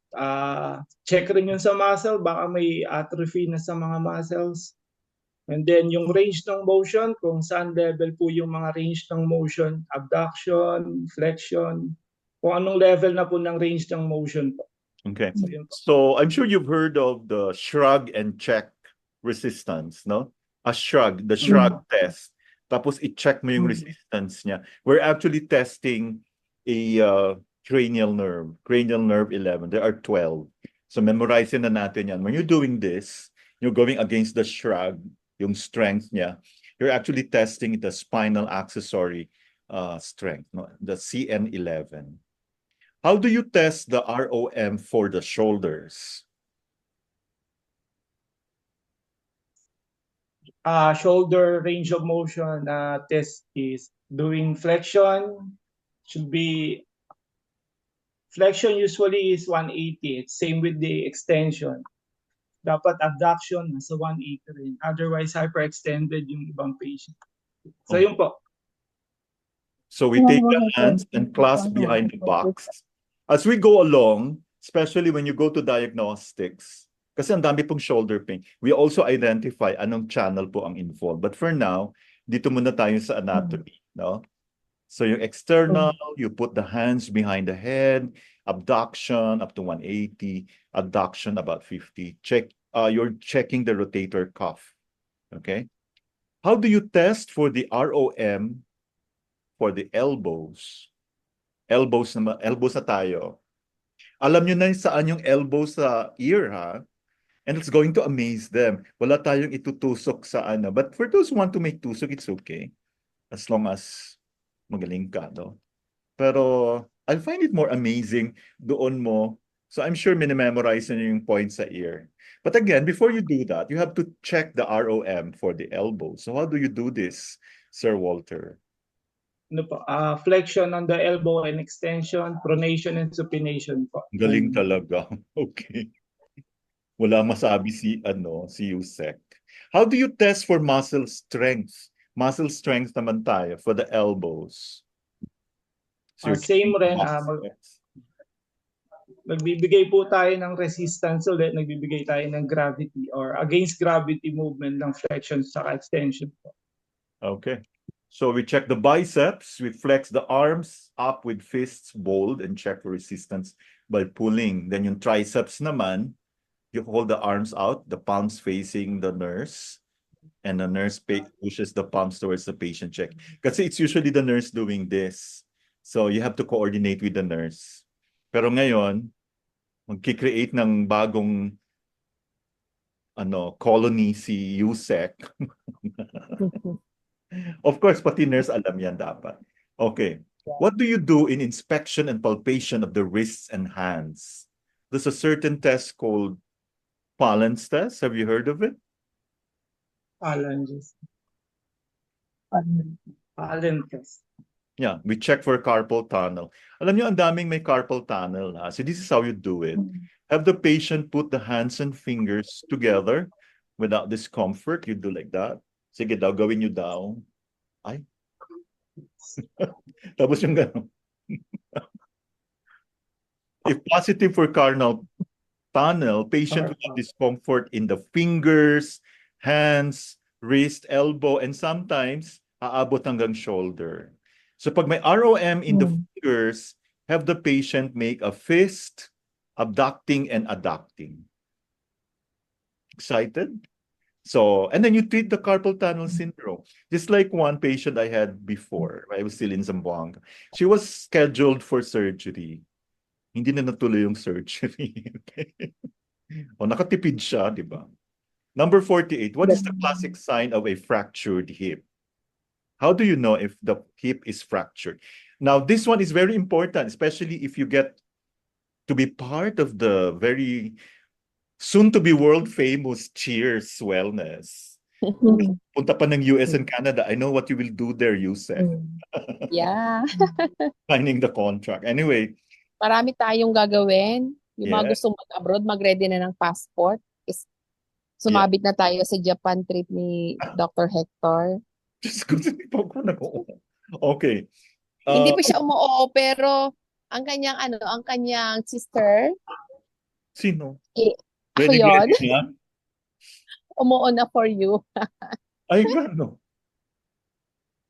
Speaker 3: Check rin yun sa muscle, baka may atrophy na sa mga muscles. And then yung range ng motion, kung saan level po yung mga range ng motion, abduction, flexion, kung anong level na po ng range ng motion po.
Speaker 1: okay. So I'm sure you've heard of the shrug and check resistance, no? A shrug, the shrug test. Tapos i-check mo yung resistance niya. We're actually testing a cranial nerve 11. There are 12. So memorizing na natin yan. When you're doing this, you're going against the shrug, yung strength niya. You're actually testing the spinal accessory strength, no? The CN11. How do you test the ROM for the shoulders?
Speaker 3: Shoulder range of motion test is doing flexion, should be Flexion usually is 180. It's same with the extension. Dapat abduction nasa 180 rin. Otherwise, hyperextended yung ibang patient. So, yun po.
Speaker 1: So we take the hands and clasp behind the box. As we go along, especially when you go to diagnostics, kasi ang dami pong shoulder pain, we also identify anong channel po ang involved. But for now, dito muna tayo sa anatomy, no? So yung external, you put the hands behind the head, abduction up to 180, adduction about 50. You're checking the rotator cuff, okay? How do you test for the ROM for the elbows? Elbows na tayo. Alam nyo na saan yung elbow sa ear, ha? And it's going to amaze them. Wala tayong itutusok sa ano. But for those who want to make tusok, it's okay. As long as magaling ka, no? Pero I find it more amazing doon mo. So I'm sure minimemorize nyo yung points sa ear. But again, before you do that, you have to check the ROM for the elbow. So how do you do this, Sir Walter?
Speaker 3: Ano po? Flexion on the elbow and extension, pronation and supination po.
Speaker 1: Galing talaga. Okay. Wala masabi si Yusek. How do you test for muscle strength? Muscle strength naman tayo for the elbows. So
Speaker 3: Same rin. Nagbibigay po tayo ng resistance ulit. Nagbibigay tayo ng gravity or against gravity movement ng flexion sa extension po.
Speaker 1: Okay. So we check the biceps. We flex the arms up with fists bold and check for resistance by pulling. Then yung triceps naman, you hold the arms out, the palms facing the nurse, and the nurse pushes the palms towards the patient check. Kasi it's usually the nurse doing this. So you have to coordinate with the nurse. Pero ngayon, magki-create ng bagong colony si Yusek. Of course, pati nurse alam yan dapat. Okay. What do you do in inspection and palpation of the wrists and hands? There's a certain test called Pallen's test. Have you heard of it?
Speaker 3: Pallen's test.
Speaker 1: Yeah, we check for carpal tunnel. Alam niyo, ang daming may carpal tunnel. So this is how you do it. Have the patient put the hands and fingers together without discomfort. You do like that. Sige daw, gawin niyo daw. Ay. Tapos yung gano'n. If positive for carpal tunnel, patient will have discomfort in the fingers, hands, wrist, elbow, and sometimes aabot hanggang shoulder. So pag may ROM in the fingers, have the patient make a fist, abducting and adducting. Excited? So, and then you treat the carpal tunnel syndrome. Just like one patient I had before, I was still in Zamboanga. She was scheduled for surgery. Hindi na natuloy yung surgery. Okay. O, nakatipid siya, di ba? Number 48, what is the classic sign of a fractured hip? How do you know if the hip is fractured? Now, this one is very important, especially if you get to be part of the very soon-to-be world-famous Cheers Wellness. Punta pa ng US and Canada. I know what you will do there, Yusef.
Speaker 5: Yeah.
Speaker 1: Signing the contract. Anyway.
Speaker 5: Marami tayong gagawin. Yung mga gusto mag-abroad, mag-ready na ng passport. Sumabit na tayo sa Japan trip ni Dr. Hector.
Speaker 1: Okay.
Speaker 5: Hindi pa siya umuoo, pero ang kanyang sister.
Speaker 1: Sino?
Speaker 5: Ako yun. Umuo na for you.
Speaker 1: Ay, gano.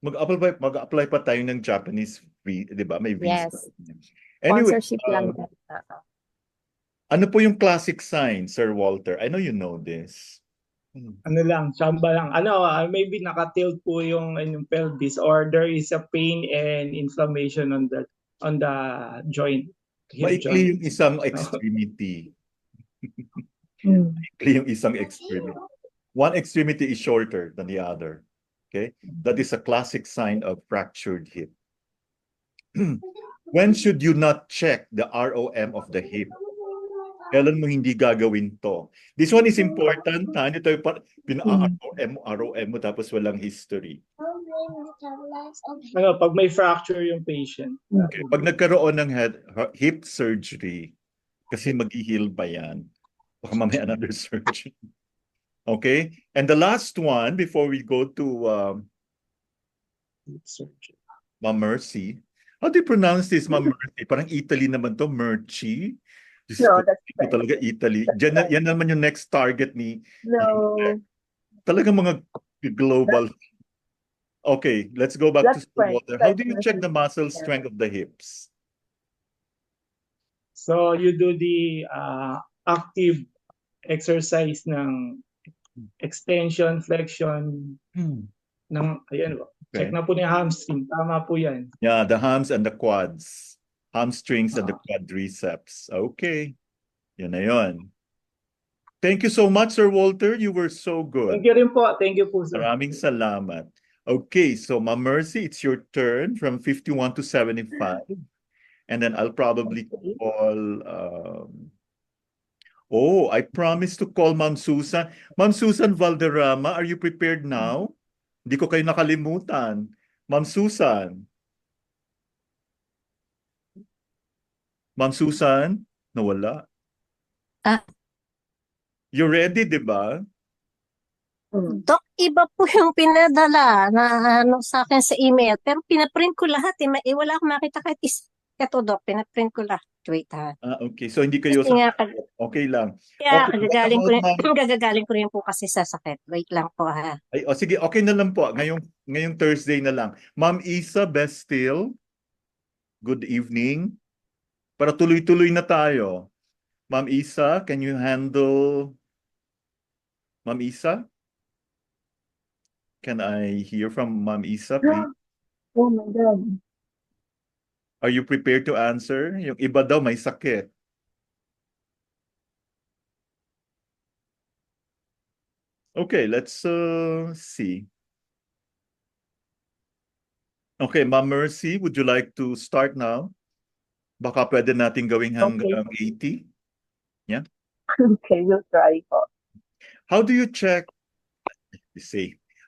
Speaker 1: Mag-apply pa tayo ng Japanese, di ba? May visa.
Speaker 5: Yes.
Speaker 1: Anyway,
Speaker 5: sponsorship lang.
Speaker 1: Ano po yung classic sign, Sir Walter? I know you know this.
Speaker 3: Ano lang, samba lang. Maybe nakatilt po yung pelvis or there is a pain and inflammation on the joint.
Speaker 1: Maikli yung isang extremity. Maikli yung isang extremity. One extremity is shorter than the other. Okay? That is a classic sign of fractured hip. When should you not check the ROM of the hip? Kailan mo hindi gagawin to? This one is important. Ito yung ROM mo tapos walang history.
Speaker 3: Pag may fracture yung patient.
Speaker 1: Okay. Pag nagkaroon ng hip surgery, kasi mag-i-heal pa yan. Baka mamaya another surgery. Okay? And the last one, before we go to
Speaker 3: Surgery.
Speaker 1: Ma'am Mercy. How do you pronounce this, Ma'am Mercy? Parang Italy naman to, Merci. Diyos
Speaker 4: No,
Speaker 1: ko,
Speaker 4: that's
Speaker 1: ito talaga Italy. Yan naman yung next target ni
Speaker 4: No,
Speaker 1: talagang mga global. Okay, let's go back to
Speaker 4: that's French.
Speaker 1: water. How do you
Speaker 4: That's
Speaker 1: check the muscle
Speaker 4: yeah.
Speaker 1: strength of the hips?
Speaker 3: So you do the active exercise ng extension, flexion, ng, ayan, check
Speaker 1: Okay.
Speaker 3: na po ni hamstring. Tama po yan.
Speaker 1: Yeah, the hams and the quads. Hamstrings and the quadriceps. Okay. Yan na yun. Thank you so much, Sir Walter. You were so good.
Speaker 3: Thank you rin po. Thank you po, sir.
Speaker 1: Maraming salamat. Okay, so Ma'am Mercy, it's your turn from 51 to 75. And then I'll probably call... I promised to call Ma'am Susan. Ma'am Susan Valderrama, are you prepared now? Hindi ko kayo nakalimutan. Ma'am Susan. Ma'am Susan, nawala. You ready, di ba?
Speaker 6: Dok, iba po yung pinadala na sa akin sa email. Pero pinaprint ko lahat eh. Wala akong makita kahit isa. Ito, Dok, pinaprint ko lahat. Wait ha.
Speaker 1: Okay. So hindi kayo
Speaker 6: Kasi nga,
Speaker 1: okay lang.
Speaker 6: kaya
Speaker 1: Okay,
Speaker 6: gagagaling ko
Speaker 1: what about, ma'am?
Speaker 6: gagagaling ko rin po kasi sa sakit. Wait lang po ha.
Speaker 1: Ay, sige, okay na lang po. Ngayong Thursday na lang. Ma'am Isa Bestil, good evening. Para tuloy-tuloy na tayo. Ma'am Isa, can you handle... Ma'am Isa? Can I hear from Ma'am Isa, please?
Speaker 4: Oh my God.
Speaker 1: Are you prepared to answer? Yung iba daw may sakit. Okay, let's see. Okay, Ma'am Mercy, would you like to start now? Baka pwede natin gawing hanggang 80. Yeah?
Speaker 4: Okay, we'll try po.
Speaker 1: How do you check,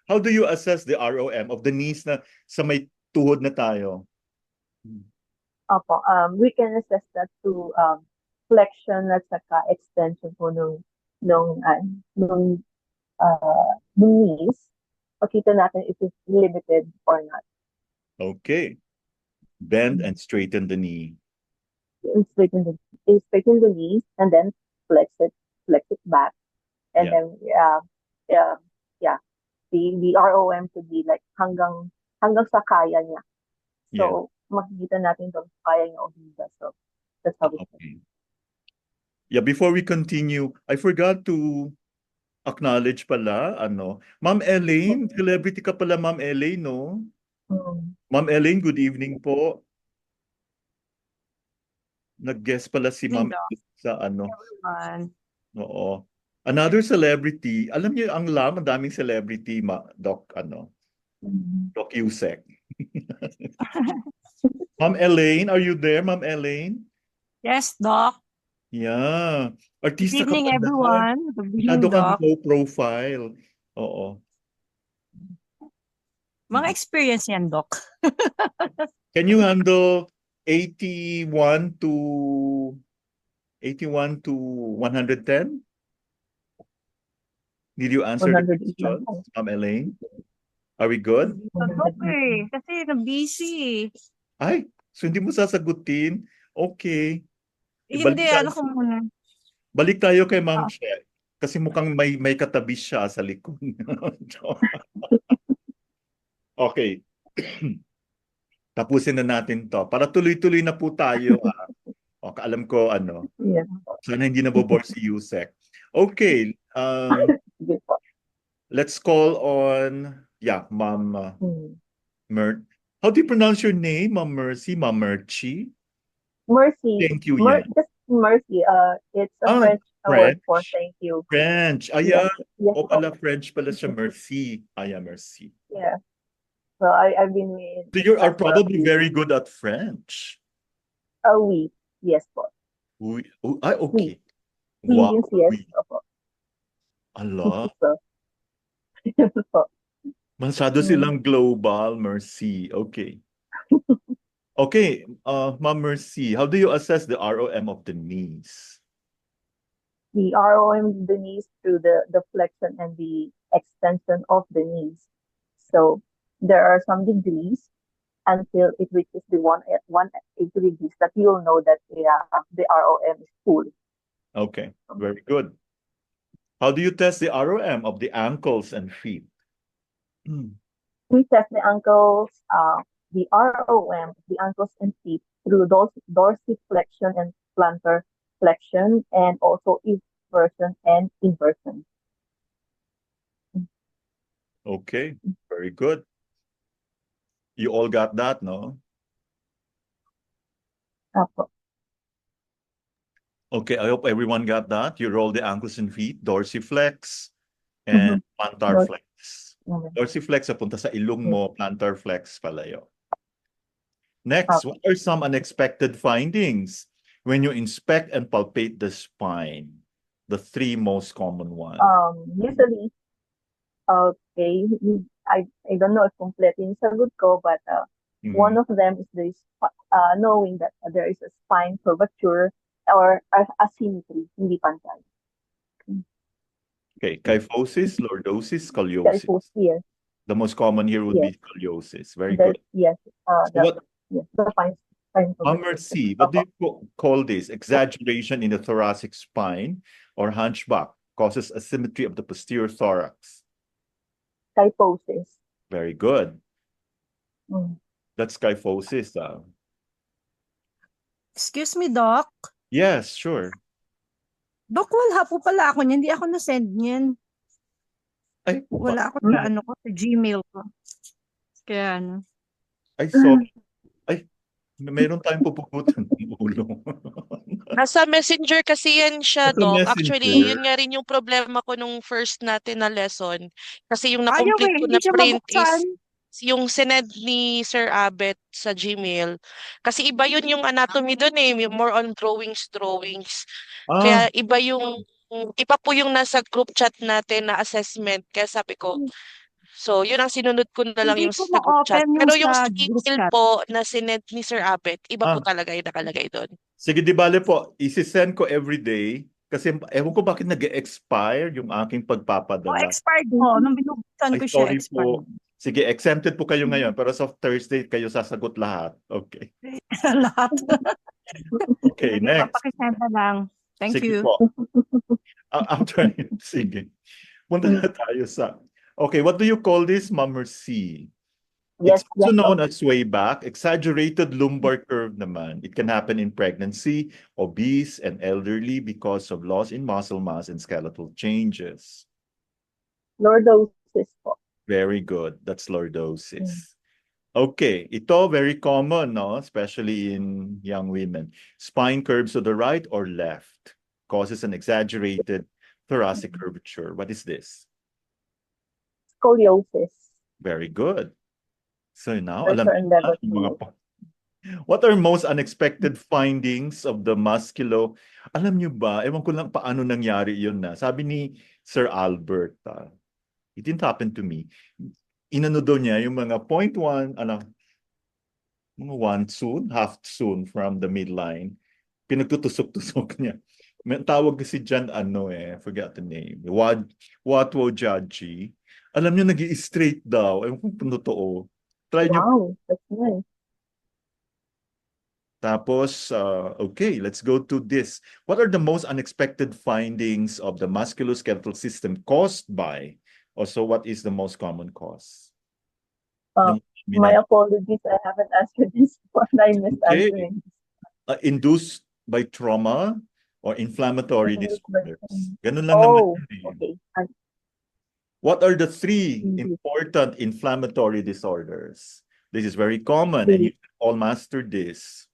Speaker 1: how do you assess the ROM of the knees na sa may tuhod na tayo?
Speaker 4: Opo, we can assess that to flexion at saka extension po nung knees. Pakita natin if it's limited or not.
Speaker 1: Okay. Bend and straighten the knee.
Speaker 4: Straighten the knees and then flex it back. And then the ROM to be like hanggang sa kaya niya. So makikita natin kung kaya niya o hindi. So that's how we
Speaker 1: Okay. Yeah, before we continue, I forgot to acknowledge pala, Ma'am Elaine, celebrity ka pala, Ma'am Elaine, no? Ma'am Elaine, good evening po. Nag-guest pala si Ma'am sa
Speaker 6: Everyone.
Speaker 1: Oo. Another celebrity, alam niyo ang daming celebrity, Doc, Doc Yusek. Ma'am Elaine, are you there, Ma'am Elaine?
Speaker 6: Yes, Doc.
Speaker 1: Yeah.
Speaker 6: Good
Speaker 1: Artista ka
Speaker 6: evening,
Speaker 1: pala.
Speaker 6: everyone. Good evening,
Speaker 1: Masyado kang
Speaker 6: Doc.
Speaker 1: low profile. Oo.
Speaker 6: Mga experience yan, Doc.
Speaker 1: Can you handle 81 to 110? Did you answer the
Speaker 4: 180 lang
Speaker 1: question,
Speaker 4: po.
Speaker 1: Ma'am Elaine? Are we good?
Speaker 6: Doc kasi na-busy.
Speaker 1: Ay, so hindi mo sasagutin? Okay.
Speaker 6: Hindi, ano ko muna.
Speaker 1: Balik tayo kay Ma'am Che. Kasi mukhang may katabi siya sa likod. Okay. Tapusin na natin to. Para tuloy-tuloy na po tayo. Okay, alam ko
Speaker 4: Yeah.
Speaker 1: sana hindi nabobore si Yusek. Okay.
Speaker 4: Sige po.
Speaker 1: Let's call on Ma'am How do you pronounce your name, Ma'am Mercy? Ma'am Mercy?
Speaker 4: Mercy.
Speaker 1: Thank you,
Speaker 4: Just Mercy. It's a French word for thank you.
Speaker 1: French.
Speaker 4: Yes,
Speaker 1: pala French pala siya, Mercy. Mercy.
Speaker 4: Yeah. So I've been with
Speaker 1: So you are probably very good at French.
Speaker 4: Oui. Yes po.
Speaker 1: Okay.
Speaker 4: Oui
Speaker 1: Wow.
Speaker 4: means yes. Opo.
Speaker 1: Allah.
Speaker 4: So, yes po.
Speaker 1: Masyado silang global, Mercy. Okay. Okay, Ma'am Mercy, how do you assess the ROM of the knees?
Speaker 4: The ROM of the knees through the flexion and the extension of the knees. So there are some degrees until it reaches the 180 degrees that you'll know that the ROM is full.
Speaker 1: Okay, very good. How do you test the ROM of the ankles and feet?
Speaker 4: We test the ankles, the ROM, the ankles and feet through dorsiflexion and plantar flexion, and also eversion and inversion.
Speaker 1: Okay, very good. You all got that, no?
Speaker 4: Apo.
Speaker 1: Okay, I hope everyone got that. You roll the ankles and feet, dorsiflex and plantar
Speaker 4: Dors-
Speaker 1: flex.
Speaker 4: Okay.
Speaker 1: Dorsiflex apunta sa ilong mo, plantar flex palayo. Next, what are some unexpected findings when you inspect and palpate the spine? The three most common ones.
Speaker 4: Usually, okay, I don't know if complete yung sagot ko, but one of them is this knowing that there is a spine curvature or asymmetry, hindi pantay.
Speaker 1: Okay, kyphosis, lordosis, scoliosis.
Speaker 4: Kyphosis, yes.
Speaker 1: The most common here would be scoliosis. Very good.
Speaker 4: Yes,
Speaker 1: So what,
Speaker 4: the spine
Speaker 1: Mercy, what do you call this? Exaggeration in the thoracic spine or hunchback causes asymmetry of the posterior thorax.
Speaker 4: Kyphosis.
Speaker 1: Very good.
Speaker 4: Mm.
Speaker 1: That's kyphosis.
Speaker 7: Excuse me, Doc.
Speaker 1: Yes, sure.
Speaker 7: Doc, wala po pala ako niyan. Hindi ako na-send niyan.
Speaker 1: Ay,
Speaker 7: Wala ako sa ano ko, sa Gmail ko. Kaya ano.
Speaker 1: ay, sorry. Ay, mayroon tayong pupugutan ng ulo.
Speaker 2: Nasa messenger kasi yan siya,
Speaker 1: Nasa
Speaker 2: Doc.
Speaker 1: messenger.
Speaker 2: Actually, yun nga rin yung problema ko nung first natin na lesson. Kasi yung
Speaker 7: Ayaw
Speaker 2: na-complete ko
Speaker 7: hindi
Speaker 2: na
Speaker 7: siya
Speaker 2: print
Speaker 7: mabuksan.
Speaker 2: is yung sinend ni Sir Abet sa Gmail. Kasi iba yun yung anatomy doon eh. Yung more on drawings. Kaya iba po yung nasa group chat natin na assessment. Kaya sabi ko, so yun ang sinunod ko na lang
Speaker 7: Hindi
Speaker 2: yung
Speaker 7: ko
Speaker 2: sa group chat.
Speaker 7: ma-open yung
Speaker 2: Pero yung
Speaker 7: sa
Speaker 2: sa
Speaker 7: group
Speaker 2: email
Speaker 7: chat.
Speaker 2: po na sinend ni Sir Abet, iba po talaga yung nakalagay doon.
Speaker 1: Sige, di bale po, isi-send ko everyday kasi ewan ko bakit nag-expire yung aking pagpapadala.
Speaker 7: Expired mo. Nung binubuksan
Speaker 1: Ay,
Speaker 7: ko siya,
Speaker 1: sorry
Speaker 7: expired.
Speaker 1: po. Sige, exempted po kayo ngayon pero sa Thursday kayo sasagot lahat. Okay.
Speaker 7: Lahat.
Speaker 1: Okay, next.
Speaker 7: Papakisend na lang. Thank
Speaker 1: Sige
Speaker 7: you.
Speaker 1: po. After, sige. Punta na tayo sa... Okay, what do you call this, Ma'am Mercy?
Speaker 4: Yes,
Speaker 1: It's also
Speaker 4: yes,
Speaker 1: known as sway back, exaggerated lumbar curve naman. It can happen in pregnancy, obese, and elderly because of loss in muscle mass and skeletal changes.
Speaker 4: lordosis po.
Speaker 1: Very good. That's lordosis. Okay, ito very common, no? Especially in young women. Spine curves to the right or left causes an exaggerated thoracic curvature. What is this?
Speaker 4: Scoliosis.
Speaker 1: Very good. So now,
Speaker 4: Pressure and level
Speaker 1: what are most unexpected findings of the musculo? Alam nyo ba, ewan ko lang paano nangyari yun na. Sabi ni Sir Albert, it didn't happen to me. Inano daw niya yung mga 0.1, one soon, half soon from the midline. Pinagtutusok-tusok niya. May tawag kasi dyan, forgot the name. Watwo Jaji. Alam niyo, nag-i-straight daw. Ewan ko kung totoo. Try niyo.
Speaker 4: Wow, that's nice.
Speaker 1: Tapos, okay, let's go to this. What are the most unexpected findings of the musculoskeletal system caused by? Also, what is the most common cause?
Speaker 4: My apologies, I haven't answered this one. I missed answering.
Speaker 1: Induced by trauma or inflammatory disorders. Ganun lang naman yun.
Speaker 4: Okay.
Speaker 1: What are the three important inflammatory disorders? This is very common and you all master this.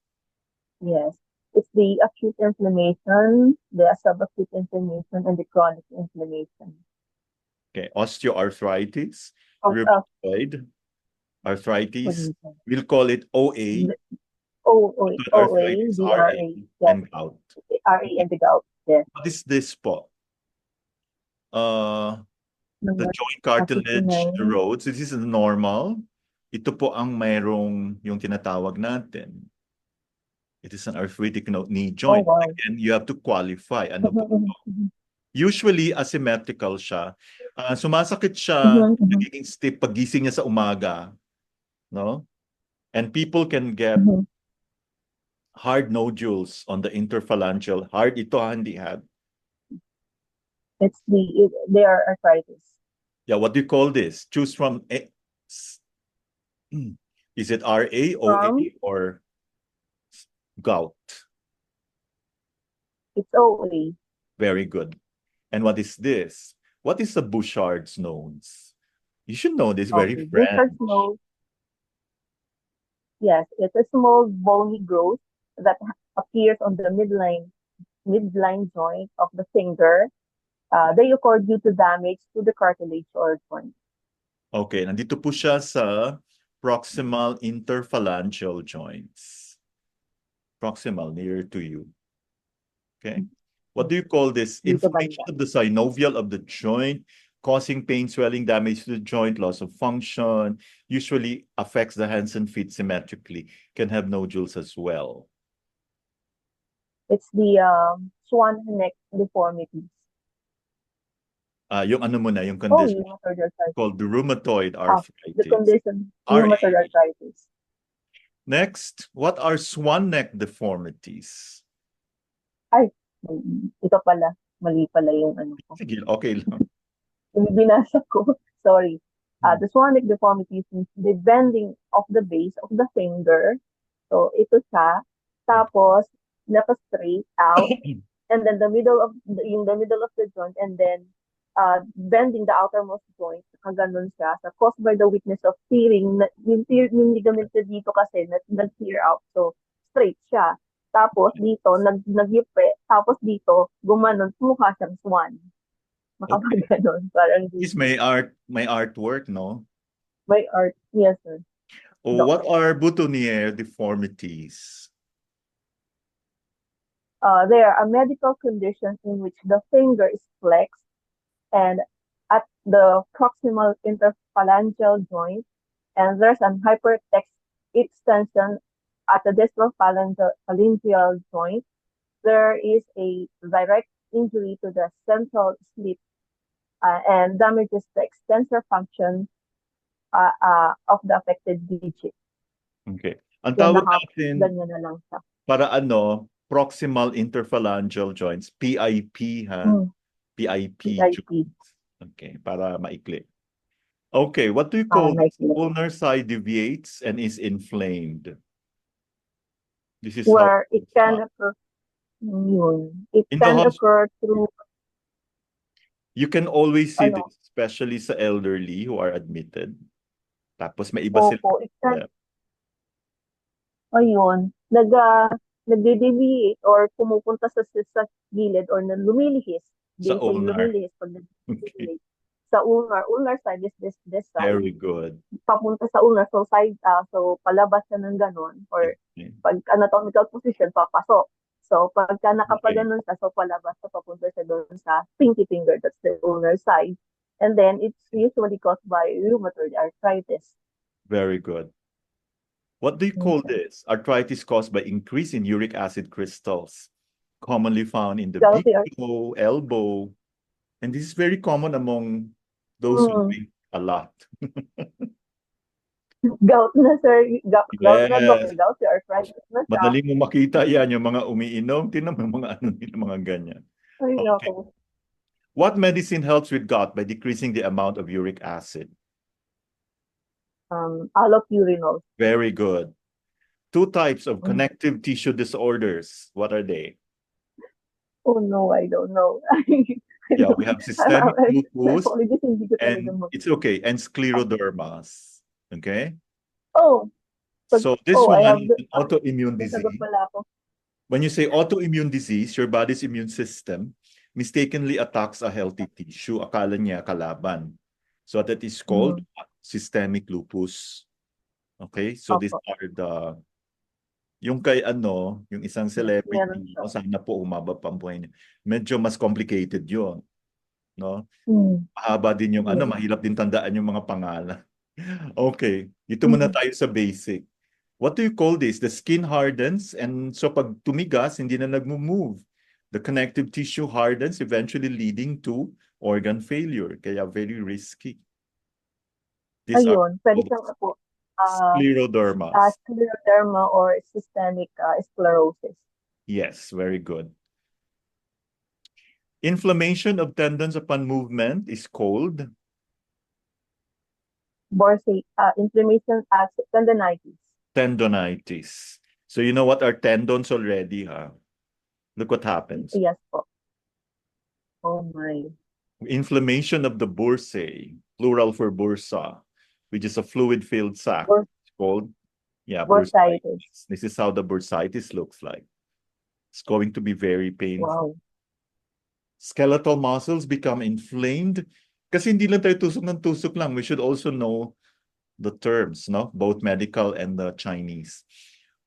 Speaker 4: Yes. It's the acute inflammation, the subacute inflammation, and the chronic inflammation.
Speaker 1: Okay, osteoarthritis, rheumatoid arthritis, we'll call it OA. OA,
Speaker 4: DRA,
Speaker 1: and gout.
Speaker 4: RA and the gout, yes.
Speaker 1: What is this po? the
Speaker 4: Number
Speaker 1: joint cartilage
Speaker 4: 59.
Speaker 1: erodes. This is normal. Ito po ang mayroong yung tinatawag natin. It is an arthritic knee
Speaker 4: Oh,
Speaker 1: joint.
Speaker 4: wow.
Speaker 1: Again, you have to qualify. Ano po? Usually, asymmetrical siya. Sumasakit siya, nagiging stiff pagising niya sa umaga. No? And people can get hard nodules on the interphalangeal. Hard ito, hindi hard.
Speaker 4: They are arthritis.
Speaker 1: Yeah, what do you call this? Choose from is it RA, OA, or gout?
Speaker 4: It's OA.
Speaker 1: Very good. And what is this? What is the Bouchard's nose? You should know this, very
Speaker 4: Okay.
Speaker 1: French.
Speaker 4: Bouchard's nose. Yes, it's a small bony growth that appears on the midline joint of the finger. They occur due to damage to the cartilage or joint.
Speaker 1: Okay, nandito po siya sa proximal interphalangeal joints. Proximal, near to you. Okay. What do you call this? Inflammation of the synovial of the joint, causing pain, swelling, damage to the joint, loss of function, usually affects the hands and feet symmetrically, can have nodules as well.
Speaker 4: It's the swan neck deformities.
Speaker 1: Yung ano muna, yung
Speaker 4: Oh,
Speaker 1: condition
Speaker 4: rheumatoid arthritis.
Speaker 1: called the rheumatoid
Speaker 4: The
Speaker 1: arthritis.
Speaker 4: condition,
Speaker 1: RA.
Speaker 4: rheumatoid arthritis.
Speaker 1: Next, what are swan neck deformities?
Speaker 4: Ay, ito pala. Mali pala yung ano ko.
Speaker 1: Sige, okay lang.
Speaker 4: Yung binasa ko. Sorry. The swan neck deformities means the bending of the base of the finger. So, ito siya. Tapos, naka-straight out. And then in the middle of the joint, and then bending the outermost joint, kaganon siya. So, caused by the weakness of tearing, yung ligament dito kasi nag-tear out. So, straight siya. Tapos dito, nag-yupe. Tapos dito, gumanon, mukha siyang swan. Makapaganon. Parang
Speaker 1: This may artwork, no?
Speaker 4: may art. Yes, sir.
Speaker 1: Oh, what are boutonniere deformities?
Speaker 4: They are a medical condition in which the finger is flexed and at the proximal interphalangeal joint, and there's an hyperextension at the distal phalangeal joint. There is a direct injury to the central slip and damages the extensor function of the affected digit.
Speaker 1: Okay. Ang tawag natin,
Speaker 4: Ganyan na lang siya.
Speaker 1: para ano, proximal interphalangeal joints, PIP, ha? PIP. joints. Okay, para maikli. Okay, what do you call this? Ulnar side deviates and is inflamed. This is
Speaker 4: where it can occur. It can occur through.
Speaker 1: You can always see this, especially sa elderly who are admitted. Tapos may iba sila.
Speaker 4: Ayun, nagde-deviate or pumupunta sa gilid or lumilihis.
Speaker 1: Sa ulnar.
Speaker 4: Lumilihis pag nag-deviate. Sa ulnar side is this side.
Speaker 1: Very good.
Speaker 4: Papunta sa ulnar, so side, so palabas siya ng ganon. Or pag anatomical position, papasok. So pagka nakapaganon siya, so palabas siya, papunta siya doon sa pinky finger, that's the ulnar side. And then it's usually caused by rheumatoid arthritis.
Speaker 1: Very good. What do you call this? Arthritis caused by increase in uric acid crystals, commonly found in the big toe, elbow. And this is very common among those who drink a lot.
Speaker 4: Gout na, sir. Gout arthritis na siya.
Speaker 1: Madali mo makita yan, yung mga umiinom. Tinan mo yung mga mga ganyan.
Speaker 4: Ay,
Speaker 1: okay. What medicine helps with gout by decreasing the amount of uric acid?
Speaker 4: Allopurinol.
Speaker 1: Very good. Two types of connective tissue disorders. What are they?
Speaker 4: Oh no, I don't know.
Speaker 1: Yeah, we have systemic lupus, and it's okay, and sclerodermas. Okay?
Speaker 4: Oh.
Speaker 1: So this one is an autoimmune disease. When you say autoimmune disease, your body's immune system mistakenly attacks a healthy tissue. Akala niya kalaban. So that is called systemic lupus. Okay? So these are the... Yung kay yung isang celebrity, sana po humaba pa ang buhay niya. Medyo mas complicated yun. no?
Speaker 4: Mm.
Speaker 1: Mahaba din yung
Speaker 4: Yes.
Speaker 1: mahirap din tandaan yung mga pangalan. Okay, dito muna tayo sa basic. What do you call this? The skin hardens and so pag tumigas, hindi na nagmo-move. The connective tissue hardens, eventually leading to organ failure. Kaya very risky. These are
Speaker 4: Ayun, pwede siyang po,
Speaker 1: sclerodermas.
Speaker 4: scleroderma or systemic sclerosis.
Speaker 1: Yes, very good. Inflammation of tendons upon movement is called
Speaker 4: Inflammation as tendonitis.
Speaker 1: tendonitis. So you know what are tendons already, huh? Look what happens.
Speaker 4: Yes po. Oh my.
Speaker 1: Inflammation of the bursae, plural for bursa, which is a fluid-filled sac.
Speaker 4: Bur-
Speaker 1: It's called,
Speaker 4: Bursitis.
Speaker 1: bursitis. This is how the bursitis looks like. It's going to be very painful.
Speaker 4: Wow.
Speaker 1: Skeletal muscles become inflamed. Kasi hindi lang tayo tusok ng tusok lang. We should also know the terms, no? Both medical and the Chinese.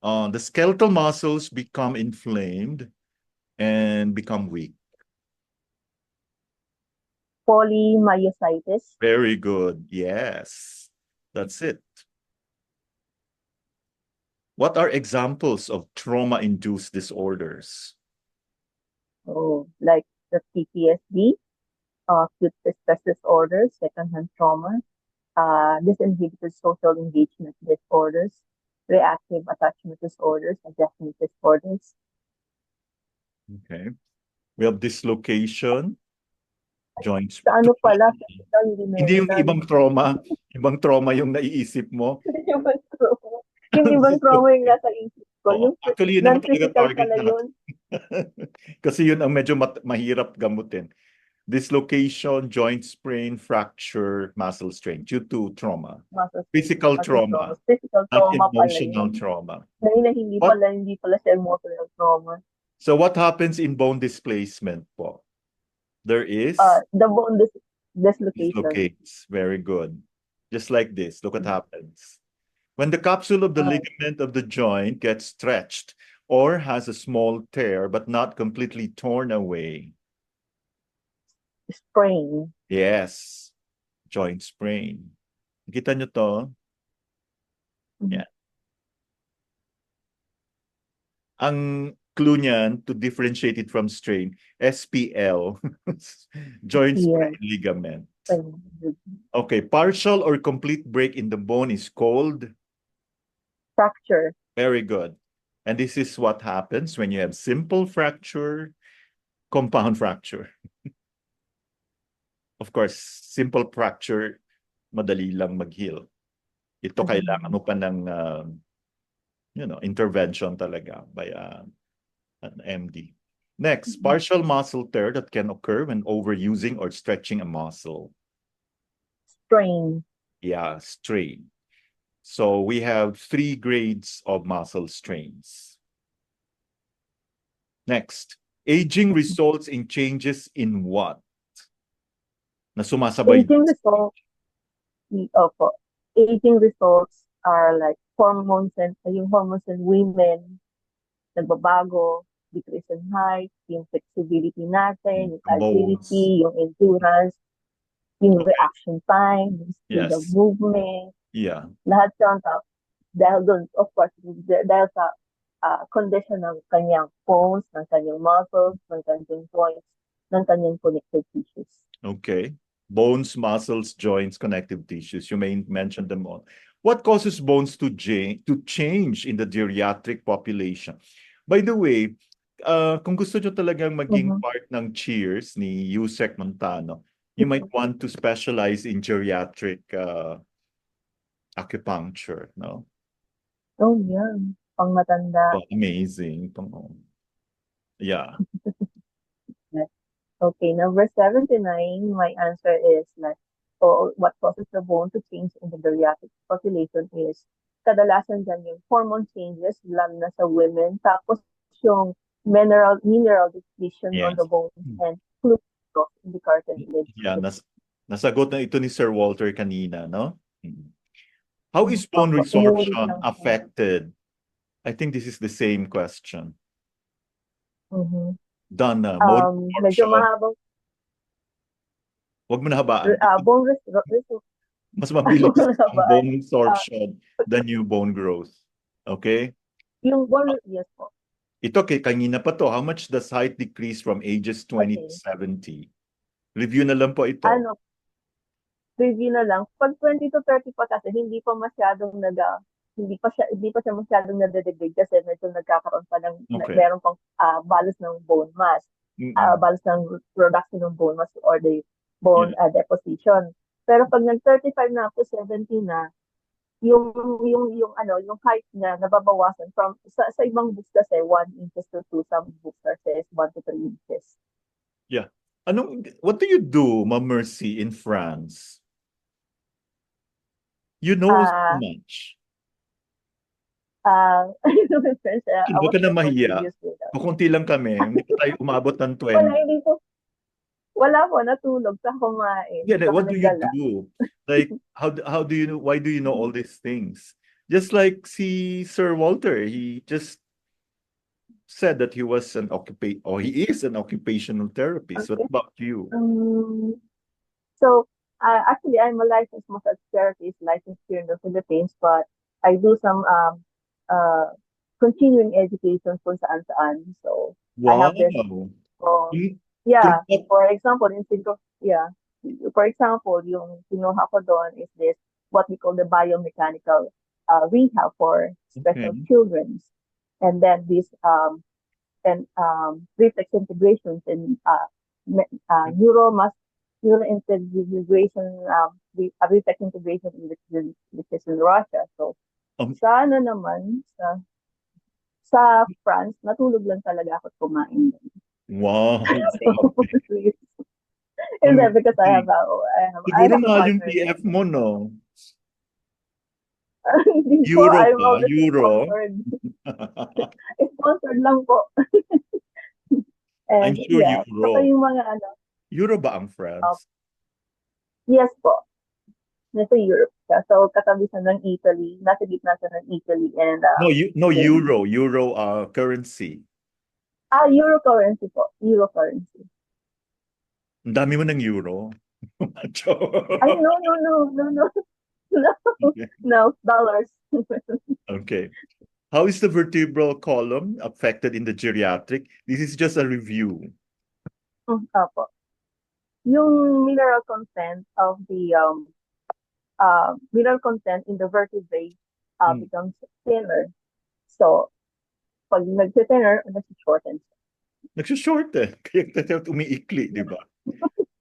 Speaker 1: The skeletal muscles become inflamed and become weak.
Speaker 4: Polymyositis.
Speaker 1: Very good. Yes, that's it. What are examples of trauma-induced disorders?
Speaker 4: Oh, like the PTSD, acute stress disorders, secondhand trauma, disinhibited social engagement disorders, reactive attachment disorders, adjustment disorders.
Speaker 1: Okay. We have dislocation, joints.
Speaker 4: Sa ano pala, hindi
Speaker 1: Hindi yung ibang trauma yung naiisip mo.
Speaker 4: yung ibang trauma yung nasa isip ko.
Speaker 1: Oo.
Speaker 4: Yung
Speaker 1: Actually, yun naman talaga
Speaker 4: non-physical
Speaker 1: target
Speaker 4: pala
Speaker 1: natin.
Speaker 4: yun.
Speaker 1: Kasi yun ang medyo mahirap gamutin. Dislocation, joint sprain, fracture, muscle strain due to trauma. Physical trauma,
Speaker 4: Physical
Speaker 1: not
Speaker 4: trauma pala
Speaker 1: emotional
Speaker 4: yun.
Speaker 1: trauma.
Speaker 4: Hindi pala siya emotional trauma.
Speaker 1: So what happens in bone displacement po? There is
Speaker 4: The bone dislocation.
Speaker 1: dislocates. Very good. Just like this. Look what happens. When the capsule of the ligament of the joint gets stretched or has a small tear but not completely torn away.
Speaker 4: Sprain.
Speaker 1: Yes. Joint sprain. Kita nyo to? Yeah. Ang clue niyan to differentiate it from strain, SPL, joint sprain ligament. Okay, partial or complete break in the bone is called?
Speaker 4: Fracture.
Speaker 1: Very good. And this is what happens when you have simple fracture, compound fracture. Of course, simple fracture, madali lang mag-heal. Ito kailangan mo pa ng intervention talaga by an MD. Next, partial muscle tear that can occur when overusing or stretching a muscle.
Speaker 4: Strain.
Speaker 1: Yeah, strain. So we have 3 grades of muscle strains. Next, aging results in changes in what? Na sumasabay.
Speaker 4: Aging results are like hormones and women nagbabago, decrease in height, yung flexibility natin, yung agility, yung endurance, yung reaction time, yung speed of movement.
Speaker 1: Yeah.
Speaker 4: Lahat siya dahil doon, of course, dahil sa condition ng kanyang bones, ng kanyang muscles, ng kanyang joints, ng kanyang connective tissues.
Speaker 1: Okay. Bones, muscles, joints, connective tissues. You may mention them all. What causes bones to change in the geriatric population? By the way, kung gusto nyo talagang maging part ng Cheers ni Yusek Montano, you might want to specialize in geriatric acupuncture, no?
Speaker 4: Oh, yeah. Pang matanda.
Speaker 1: Oh, amazing. Yeah.
Speaker 4: Okay, number 79, my answer is like, what causes the bone to change in the geriatric population is, kadalasan dyan yung hormone changes, lalo na sa women, tapos yung mineral depletion on the bone and fluid loss in the cartilage.
Speaker 1: Yeah, nasagot na ito ni Sir Walter kanina, no? How is bone resorption affected? I think this is the same question. Donna,
Speaker 4: Medyo mahabang
Speaker 1: Huwag mo nahabaan.
Speaker 4: bone
Speaker 1: Mas mabilis ang
Speaker 4: rehabaan.
Speaker 1: bone resorption than new bone growth. Okay?
Speaker 4: Yung bone, yes po.
Speaker 1: Ito kanina pa to. How much does height decrease from ages 20 to
Speaker 4: Okay.
Speaker 1: 70? Review na lang po ito.
Speaker 4: Ano, review na lang. Pag 20 to 30 pa kasi, hindi pa siya masyadong nade-degrade kasi medyo nagkakaroon pa ng,
Speaker 1: Okay.
Speaker 4: meron pang balos ng bone mass, balos ng production ng bone mass or the bone deposition. Pero pag nag-35 na to 70 na, yung height niya nababawasan from sa ibang books kasi 1 inches to 2, some books says 1 to 3 inches.
Speaker 1: Yeah. What do you do, Ma'am Mercy, in France? You know so much. Huwag ka na mahiya. Kukunti lang kami. Hindi pa tayo umabot ng 20.
Speaker 4: Wala po, natulog sa kumain.
Speaker 1: Yeah, what do you
Speaker 4: nagdala.
Speaker 1: do? Like, how do you know, why do you know all these things? Just like Sir Walter, he just said that he was he is an occupational therapist.
Speaker 4: Okay.
Speaker 1: What about you?
Speaker 4: So, actually, I'm a licensed massage therapist, licensed here in the Philippines, but I do some continuing education kung saan-saan. So, I have this. Yeah, for example, for example, yung kinuha ko doon is this, what we call the biomechanical rehab for special children. And then this reflex integrations and neurointegration, reflex integration which is in Russia. So, sana naman sa France, natulog lang talaga ako kumain.
Speaker 1: Wow.
Speaker 4: And then because I have
Speaker 1: Siguro mahal yung PF mo, no?
Speaker 4: Euro
Speaker 1: ba? Euro?
Speaker 4: Sponsored lang po.
Speaker 1: I'm sure Euro.
Speaker 4: Saka yung mga
Speaker 1: Euro ba ang France?
Speaker 4: Yes po. Nasa Europe siya. So, katabi siya ng Italy. Nasa gitna siya ng Italy. And,
Speaker 1: Euro. Euro currency.
Speaker 4: Euro currency po. Euro currency.
Speaker 1: Ang dami mo ng euro.
Speaker 4: Ay, no. No. No, dollars.
Speaker 1: Okay. How is the vertebral column affected in the geriatric? This is just a review.
Speaker 4: Opo. Yung mineral content of the mineral content in the vertebrae becomes thinner. So, pag nag-thinner, nag-shorten.
Speaker 1: Nag-short Kaya umiikli, di ba?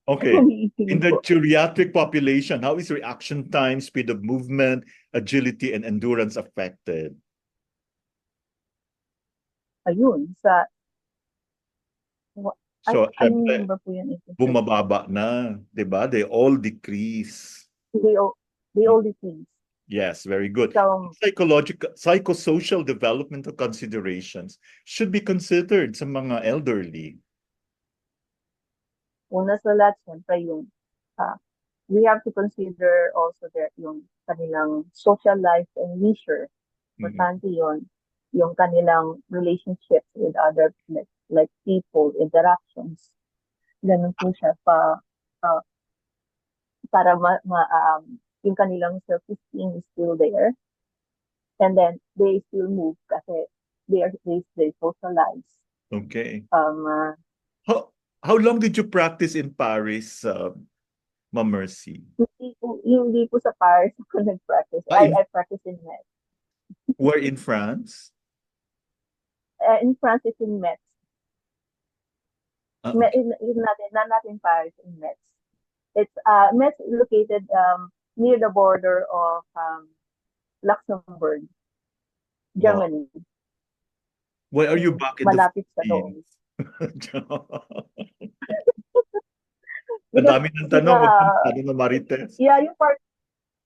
Speaker 1: Okay. In the geriatric population, how is reaction time, speed of movement, agility, and endurance affected?
Speaker 4: Ayun,
Speaker 1: So,
Speaker 4: syempre,
Speaker 1: bumababa na, di ba? They all decrease.
Speaker 4: They all decrease.
Speaker 1: Yes, very good.
Speaker 4: So,
Speaker 1: Psychosocial developmental considerations should be considered sa mga elderly.
Speaker 4: Una sa lahat, syempre yung we have to consider also yung kanilang social life and leisure. Importante yun. Yung kanilang relationships with other like people, interactions. Ganun po siya para yung kanilang self-esteem is still there. And then they still move kasi they socialize.
Speaker 1: Okay. How long did you practice in Paris, Ma'am Mercy?
Speaker 4: Hindi po sa Paris ako nag-practice. I practice in Metz.
Speaker 1: Where in France?
Speaker 4: In France, it's in Metz.
Speaker 1: Okay.
Speaker 4: Not in Paris, in Metz. It's Metz located near the border of Luxembourg, Germany.
Speaker 1: Why are you back in
Speaker 4: Malapit
Speaker 1: the
Speaker 4: Philippines?
Speaker 1: Ang dami ng tanong, ano na Marites?
Speaker 4: Yeah, yung part,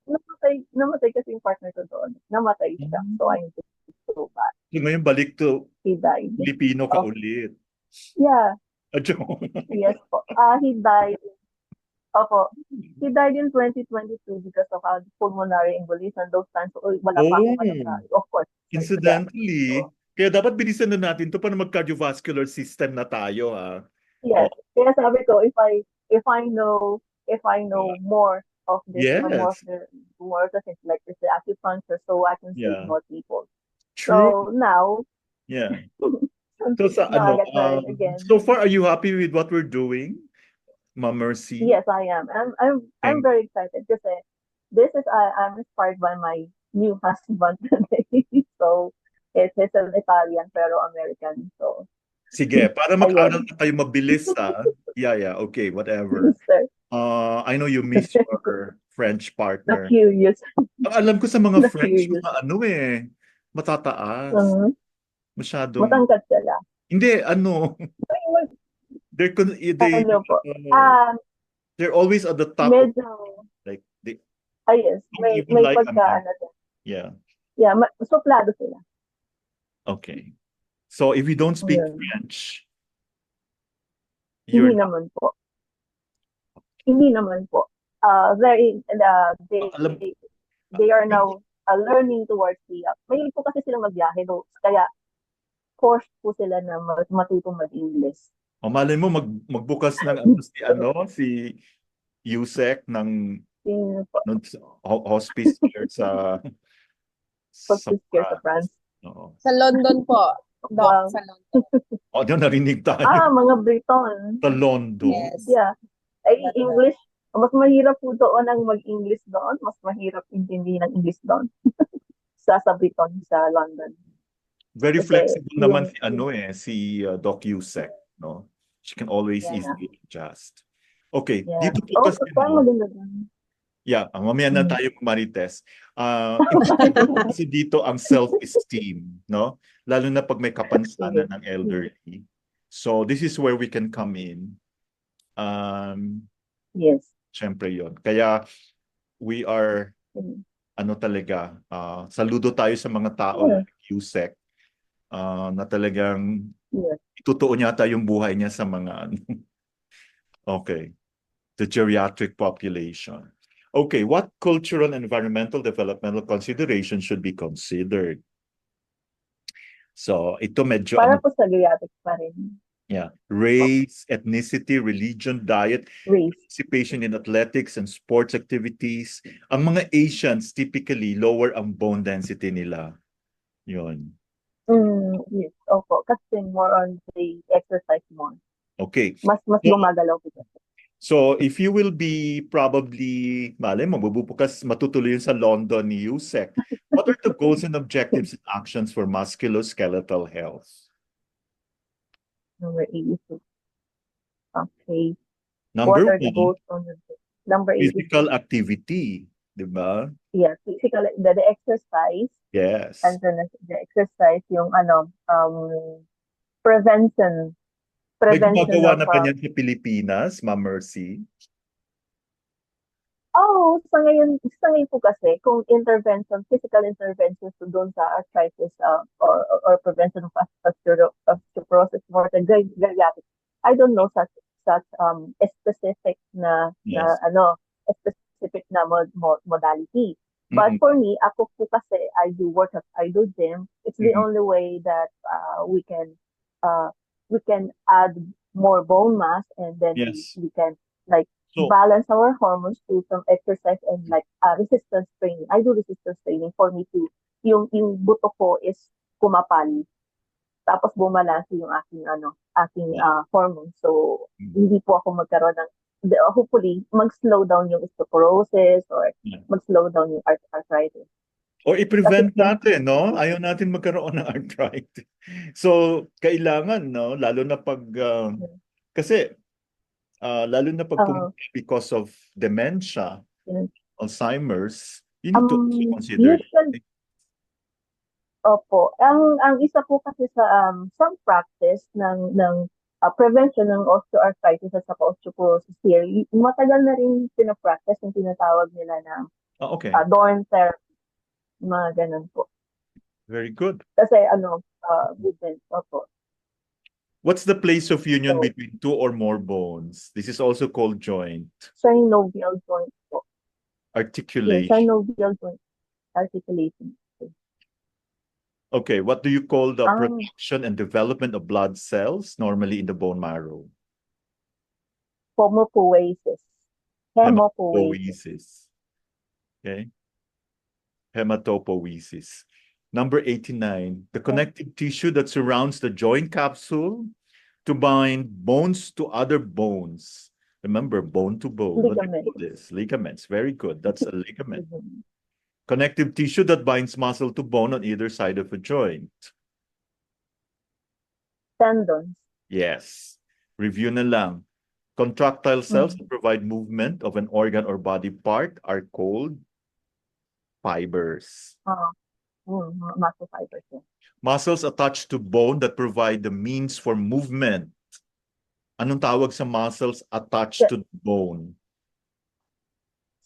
Speaker 4: namatay kasi yung partner ko doon. Namatay siya. So I need to go back.
Speaker 1: So ngayon balik to
Speaker 4: He died.
Speaker 1: Filipino ka ulit.
Speaker 4: Yeah. Yes po. He died. Opo. He died in 2022 because of pulmonary embolism. Those times, wala pa akong manasari. Of course.
Speaker 1: Incidentally, kaya dapat bilisan na natin to para mag-cardiovascular system na tayo, ha?
Speaker 4: Yes. Kaya sabi ko, if I know if I know more of this, more
Speaker 1: Yes.
Speaker 4: of the things like this, the acupuncture, so I can save
Speaker 1: Yeah.
Speaker 4: more people.
Speaker 1: True.
Speaker 4: So now,
Speaker 1: Yeah. So sa
Speaker 4: now I
Speaker 1: ano,
Speaker 4: get married again.
Speaker 1: so far, are you happy with what we're doing, Ma'am Mercy?
Speaker 4: Yes, I am. I'm
Speaker 1: Thank-
Speaker 4: very excited because this is I'm inspired by my new husband today. So he's an Italian pero American. So
Speaker 1: Sige, para mag-aral
Speaker 4: ayun.
Speaker 1: na tayo mabilis, ha? Yeah, okay, whatever.
Speaker 4: Sir,
Speaker 1: I know you miss your French
Speaker 4: the
Speaker 1: partner.
Speaker 4: curious,
Speaker 1: Ang alam ko sa mga
Speaker 4: the
Speaker 1: French,
Speaker 4: curious.
Speaker 1: mga ano matataas.
Speaker 4: Uh,
Speaker 1: Masyadong,
Speaker 4: matangkad sila.
Speaker 1: hindi, ano, they're,
Speaker 4: Ano po?
Speaker 1: they're always at the top of,
Speaker 4: Medyo,
Speaker 1: like, they
Speaker 4: yes,
Speaker 1: don't even
Speaker 4: may
Speaker 1: like
Speaker 4: pagka,
Speaker 1: America.
Speaker 4: ano din.
Speaker 1: Yeah,
Speaker 4: Yeah, suplado sila.
Speaker 1: okay. So, if you don't speak
Speaker 4: Ayun.
Speaker 1: French,
Speaker 4: Hindi
Speaker 1: you're,
Speaker 4: naman po. Hindi naman po.
Speaker 1: alam,
Speaker 4: They are now learning towards mahilig po kasi silang magbiyahe, no? Kaya forced po sila na matutong mag-English.
Speaker 1: malay mo, magbukas ng, si USEC ng
Speaker 4: Sino po?
Speaker 1: hospice here sa
Speaker 4: Pag-scare sa France.
Speaker 1: Oo.
Speaker 5: Sa London po. Doc,
Speaker 4: Wow.
Speaker 5: sa London.
Speaker 1: Doon narinig tayo.
Speaker 4: Mga Briton.
Speaker 1: Sa London.
Speaker 5: Yes.
Speaker 4: Yeah. English. Mas mahirap po doon ang mag-English doon. Mas mahirap intindihin ang English doon. sa Briton, sa London.
Speaker 1: Very
Speaker 4: Kasi
Speaker 1: flexible naman
Speaker 4: yung-
Speaker 1: si Doc Yusek, no? She can always
Speaker 4: Yeah.
Speaker 1: easily adjust. Okay,
Speaker 4: Yeah.
Speaker 1: dito po kasi,
Speaker 4: parang maganda doon.
Speaker 1: yeah, mamaya na tayo marites. Important kasi dito ang self-esteem, no? Lalo na pag may kapansanan ng elderly. So this is where we can come in.
Speaker 4: Yes.
Speaker 1: Siyempre yon. Kaya we are, talaga, saludo tayo sa mga tao like USEC na talagang
Speaker 4: Yes.
Speaker 1: itutuon niya yung buhay niya sa mga okay, the geriatric population. Okay, what cultural and environmental developmental considerations should be considered? So, ito medyo
Speaker 4: Para po sa geriatric pa rin.
Speaker 1: yeah, race, ethnicity, religion, diet,
Speaker 4: Race.
Speaker 1: participation in athletics and sports activities. Ang mga Asians typically lower ang bone density nila. Yun.
Speaker 4: Yes. Opo. Kasi more on the exercise more.
Speaker 1: Okay.
Speaker 4: Mas gumagalaw po kasi.
Speaker 1: So, if you will be probably, malay mo, mabubukas matutuloy yun sa London ni USEC. What are the goals and objectives and actions for musculoskeletal health?
Speaker 4: Number 82. Okay.
Speaker 1: Number
Speaker 4: What are the
Speaker 1: one,
Speaker 4: goals on number 82?
Speaker 1: physical activity. Diba?
Speaker 4: Yeah, physical, the exercise.
Speaker 1: Yes.
Speaker 4: And then the exercise, yung prevention.
Speaker 1: May
Speaker 4: Prevention
Speaker 1: gumagawa
Speaker 4: of,
Speaker 1: na pa niyan sa Pilipinas, Ma'am Mercy?
Speaker 4: sa ngayon po kasi, kung intervention, physical interventions to doon sa arthritis or prevention of osteoporosis more than geriatric. I don't know such a specific na
Speaker 1: Yes.
Speaker 4: a specific na modality. But for me, ako po kasi I do workout, I do gym. It's the only way that we can add more bone mass, and then
Speaker 1: Yes.
Speaker 4: we can like
Speaker 1: So,
Speaker 4: balance our hormones through some exercise and like resistance training. I do resistance training for me to yung buto ko is kumapal. Tapos bumalanse yung aking hormones. So hindi po ako magkaroon ng hopefully mag-slow down yung osteoporosis or mag-slow down yung arthritis.
Speaker 1: or i-prevent natin, no? Ayaw natin magkaroon ng arthritis. So, kailangan, no? Lalo na pag, kasi, lalo na pag because of dementia, Alzheimer's, you need to also consider.
Speaker 4: Opo. Ang isa po kasi sa some practice ng prevention ng osteoarthritis at saka osteoporosis here, matagal na rin pinapractice yung tinatawag nila na
Speaker 1: Okay.
Speaker 4: Dorn therapy. Mga ganun po.
Speaker 1: Very good.
Speaker 4: Kasi movement. Opo.
Speaker 1: What's the place of union between two or more bones? This is also called joint.
Speaker 4: Synovial joint po.
Speaker 1: Articulation.
Speaker 4: Synovial joint. Articulation.
Speaker 1: Okay, what do you call the production and development of blood cells normally in the bone marrow?
Speaker 4: Homopoiesis. Hematopoiesis.
Speaker 1: Okay. Hematopoiesis. Number 89, the connective tissue that surrounds the joint capsule to bind bones to other bones. Remember, bone to bone. What do you call this? Ligaments. Very good. That's a ligament. Connective tissue that binds muscle to bone on either side of a joint.
Speaker 4: Tendons.
Speaker 1: Yes. Review na lang. Contractile cells that provide movement of an organ or body part are called fibers.
Speaker 4: Muscle fibers. Yeah.
Speaker 1: Muscles attached to bone that provide the means for movement. Anong tawag sa muscles attached to the bone?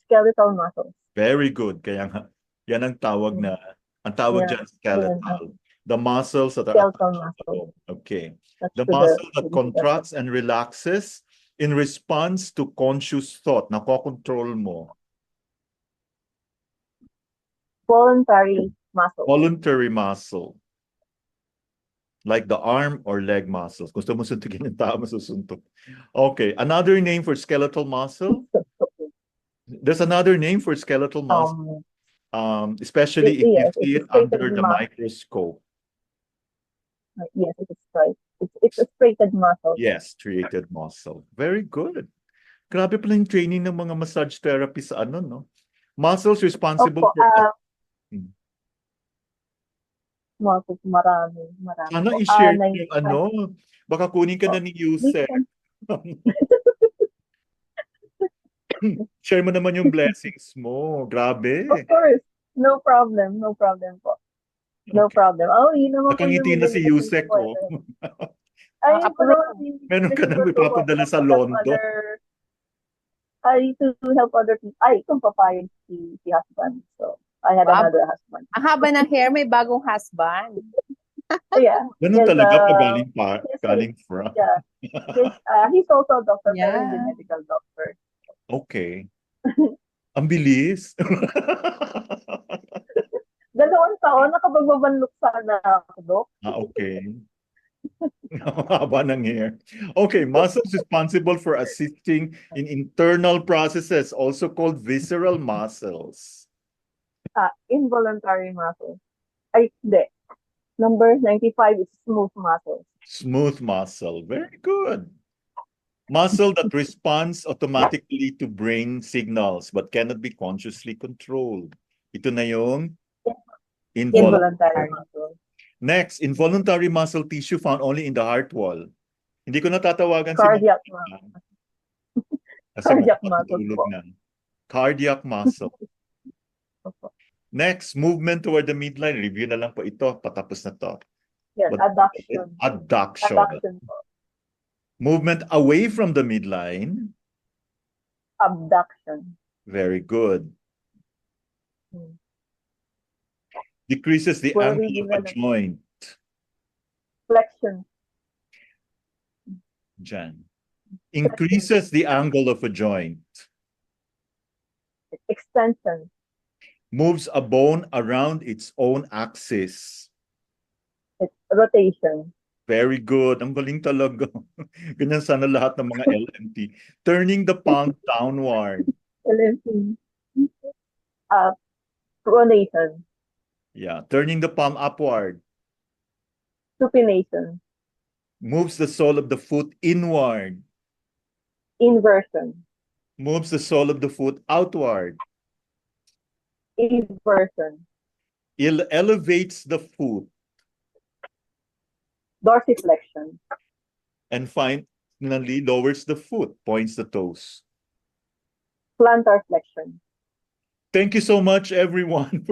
Speaker 4: Skeletal muscles.
Speaker 1: Very good. Kaya nga, yan ang tawag na, ang tawag dyan skeletal. The muscles that are
Speaker 4: Skeletal
Speaker 1: attached to the
Speaker 4: muscle.
Speaker 1: bone. Okay.
Speaker 4: That's
Speaker 1: The
Speaker 4: to
Speaker 1: muscle that
Speaker 4: to
Speaker 1: contracts and relaxes in response to conscious thought. Nakokontrol mo.
Speaker 4: voluntary muscle.
Speaker 1: Voluntary muscle. Like the arm or leg muscles. Gusto mo suntukin yung tao, masusuntok. Okay. Another name for skeletal muscle? There's another name for skeletal muscle. Especially if you see it under the microscope.
Speaker 4: Yes, it is right. It's a striated muscle.
Speaker 1: Yes, striated muscle. Very good. Grabe pala yung training ng mga massage therapy sa ano, no? Muscles responsible for...
Speaker 4: Muscles, marami.
Speaker 1: Sana i-share yung ano, baka kunin ka na ni Yusek. Share mo naman yung blessings mo. Grabe.
Speaker 4: Of course. No problem po. No problem. Oh, yun naman po
Speaker 1: Nakangiti na si Yusek ko.
Speaker 4: Ayun po naman.
Speaker 1: Meron ka nang ipapadala sa London.
Speaker 4: I to help other people. Ay, kung papayag si husband. So, I had another husband.
Speaker 5: Ang haba ng hair, may bagong husband.
Speaker 4: Yeah.
Speaker 1: Ganun talaga pag galing from.
Speaker 4: Yeah. He's also a doctor, pero hindi medical doctor.
Speaker 1: Okay. Ang bilis.
Speaker 4: 2 taon, nakapagbabanlok sana ako, Doc.
Speaker 1: Okay. Haba ng hair. Okay, muscles responsible for assisting in internal processes, also called visceral muscles.
Speaker 4: Involuntary muscle. Ay, hindi. Number 95 is smooth muscle.
Speaker 1: Smooth muscle. Very good. Muscle that responds automatically to brain signals but cannot be consciously controlled. Ito na yung involuntary
Speaker 4: muscle.
Speaker 1: Next, involuntary muscle tissue found only in the heart wall. Hindi ko natatawagan
Speaker 4: cardiac muscle. Cardiac muscle po.
Speaker 1: Cardiac muscle. Next, movement toward the midline. Review na lang po ito. Patapos na to.
Speaker 4: Yes, adduction.
Speaker 1: Adduction.
Speaker 4: Adduction po.
Speaker 1: Movement away from the midline.
Speaker 4: Abduction.
Speaker 1: Very good. Decreases the angle of a joint.
Speaker 4: Flexion.
Speaker 1: Jan. Increases the angle of a joint.
Speaker 4: Extension.
Speaker 1: Moves a bone around its own axis.
Speaker 4: It's rotation.
Speaker 1: Very good. Ang galing talaga. Ganyan sana lahat ng mga LMT. Turning the palm downward.
Speaker 4: LMT. Pronation.
Speaker 1: Yeah. Turning the palm upward.
Speaker 4: Supination.
Speaker 1: Moves the sole of the foot inward.
Speaker 4: Inversion.
Speaker 1: Moves the sole of the foot outward.
Speaker 4: Inversion.
Speaker 1: Elevates the foot.
Speaker 4: Dorsiflexion.
Speaker 1: And finally lowers the foot, points the toes.
Speaker 4: Plantar flexion.
Speaker 1: Thank you so much, everyone, for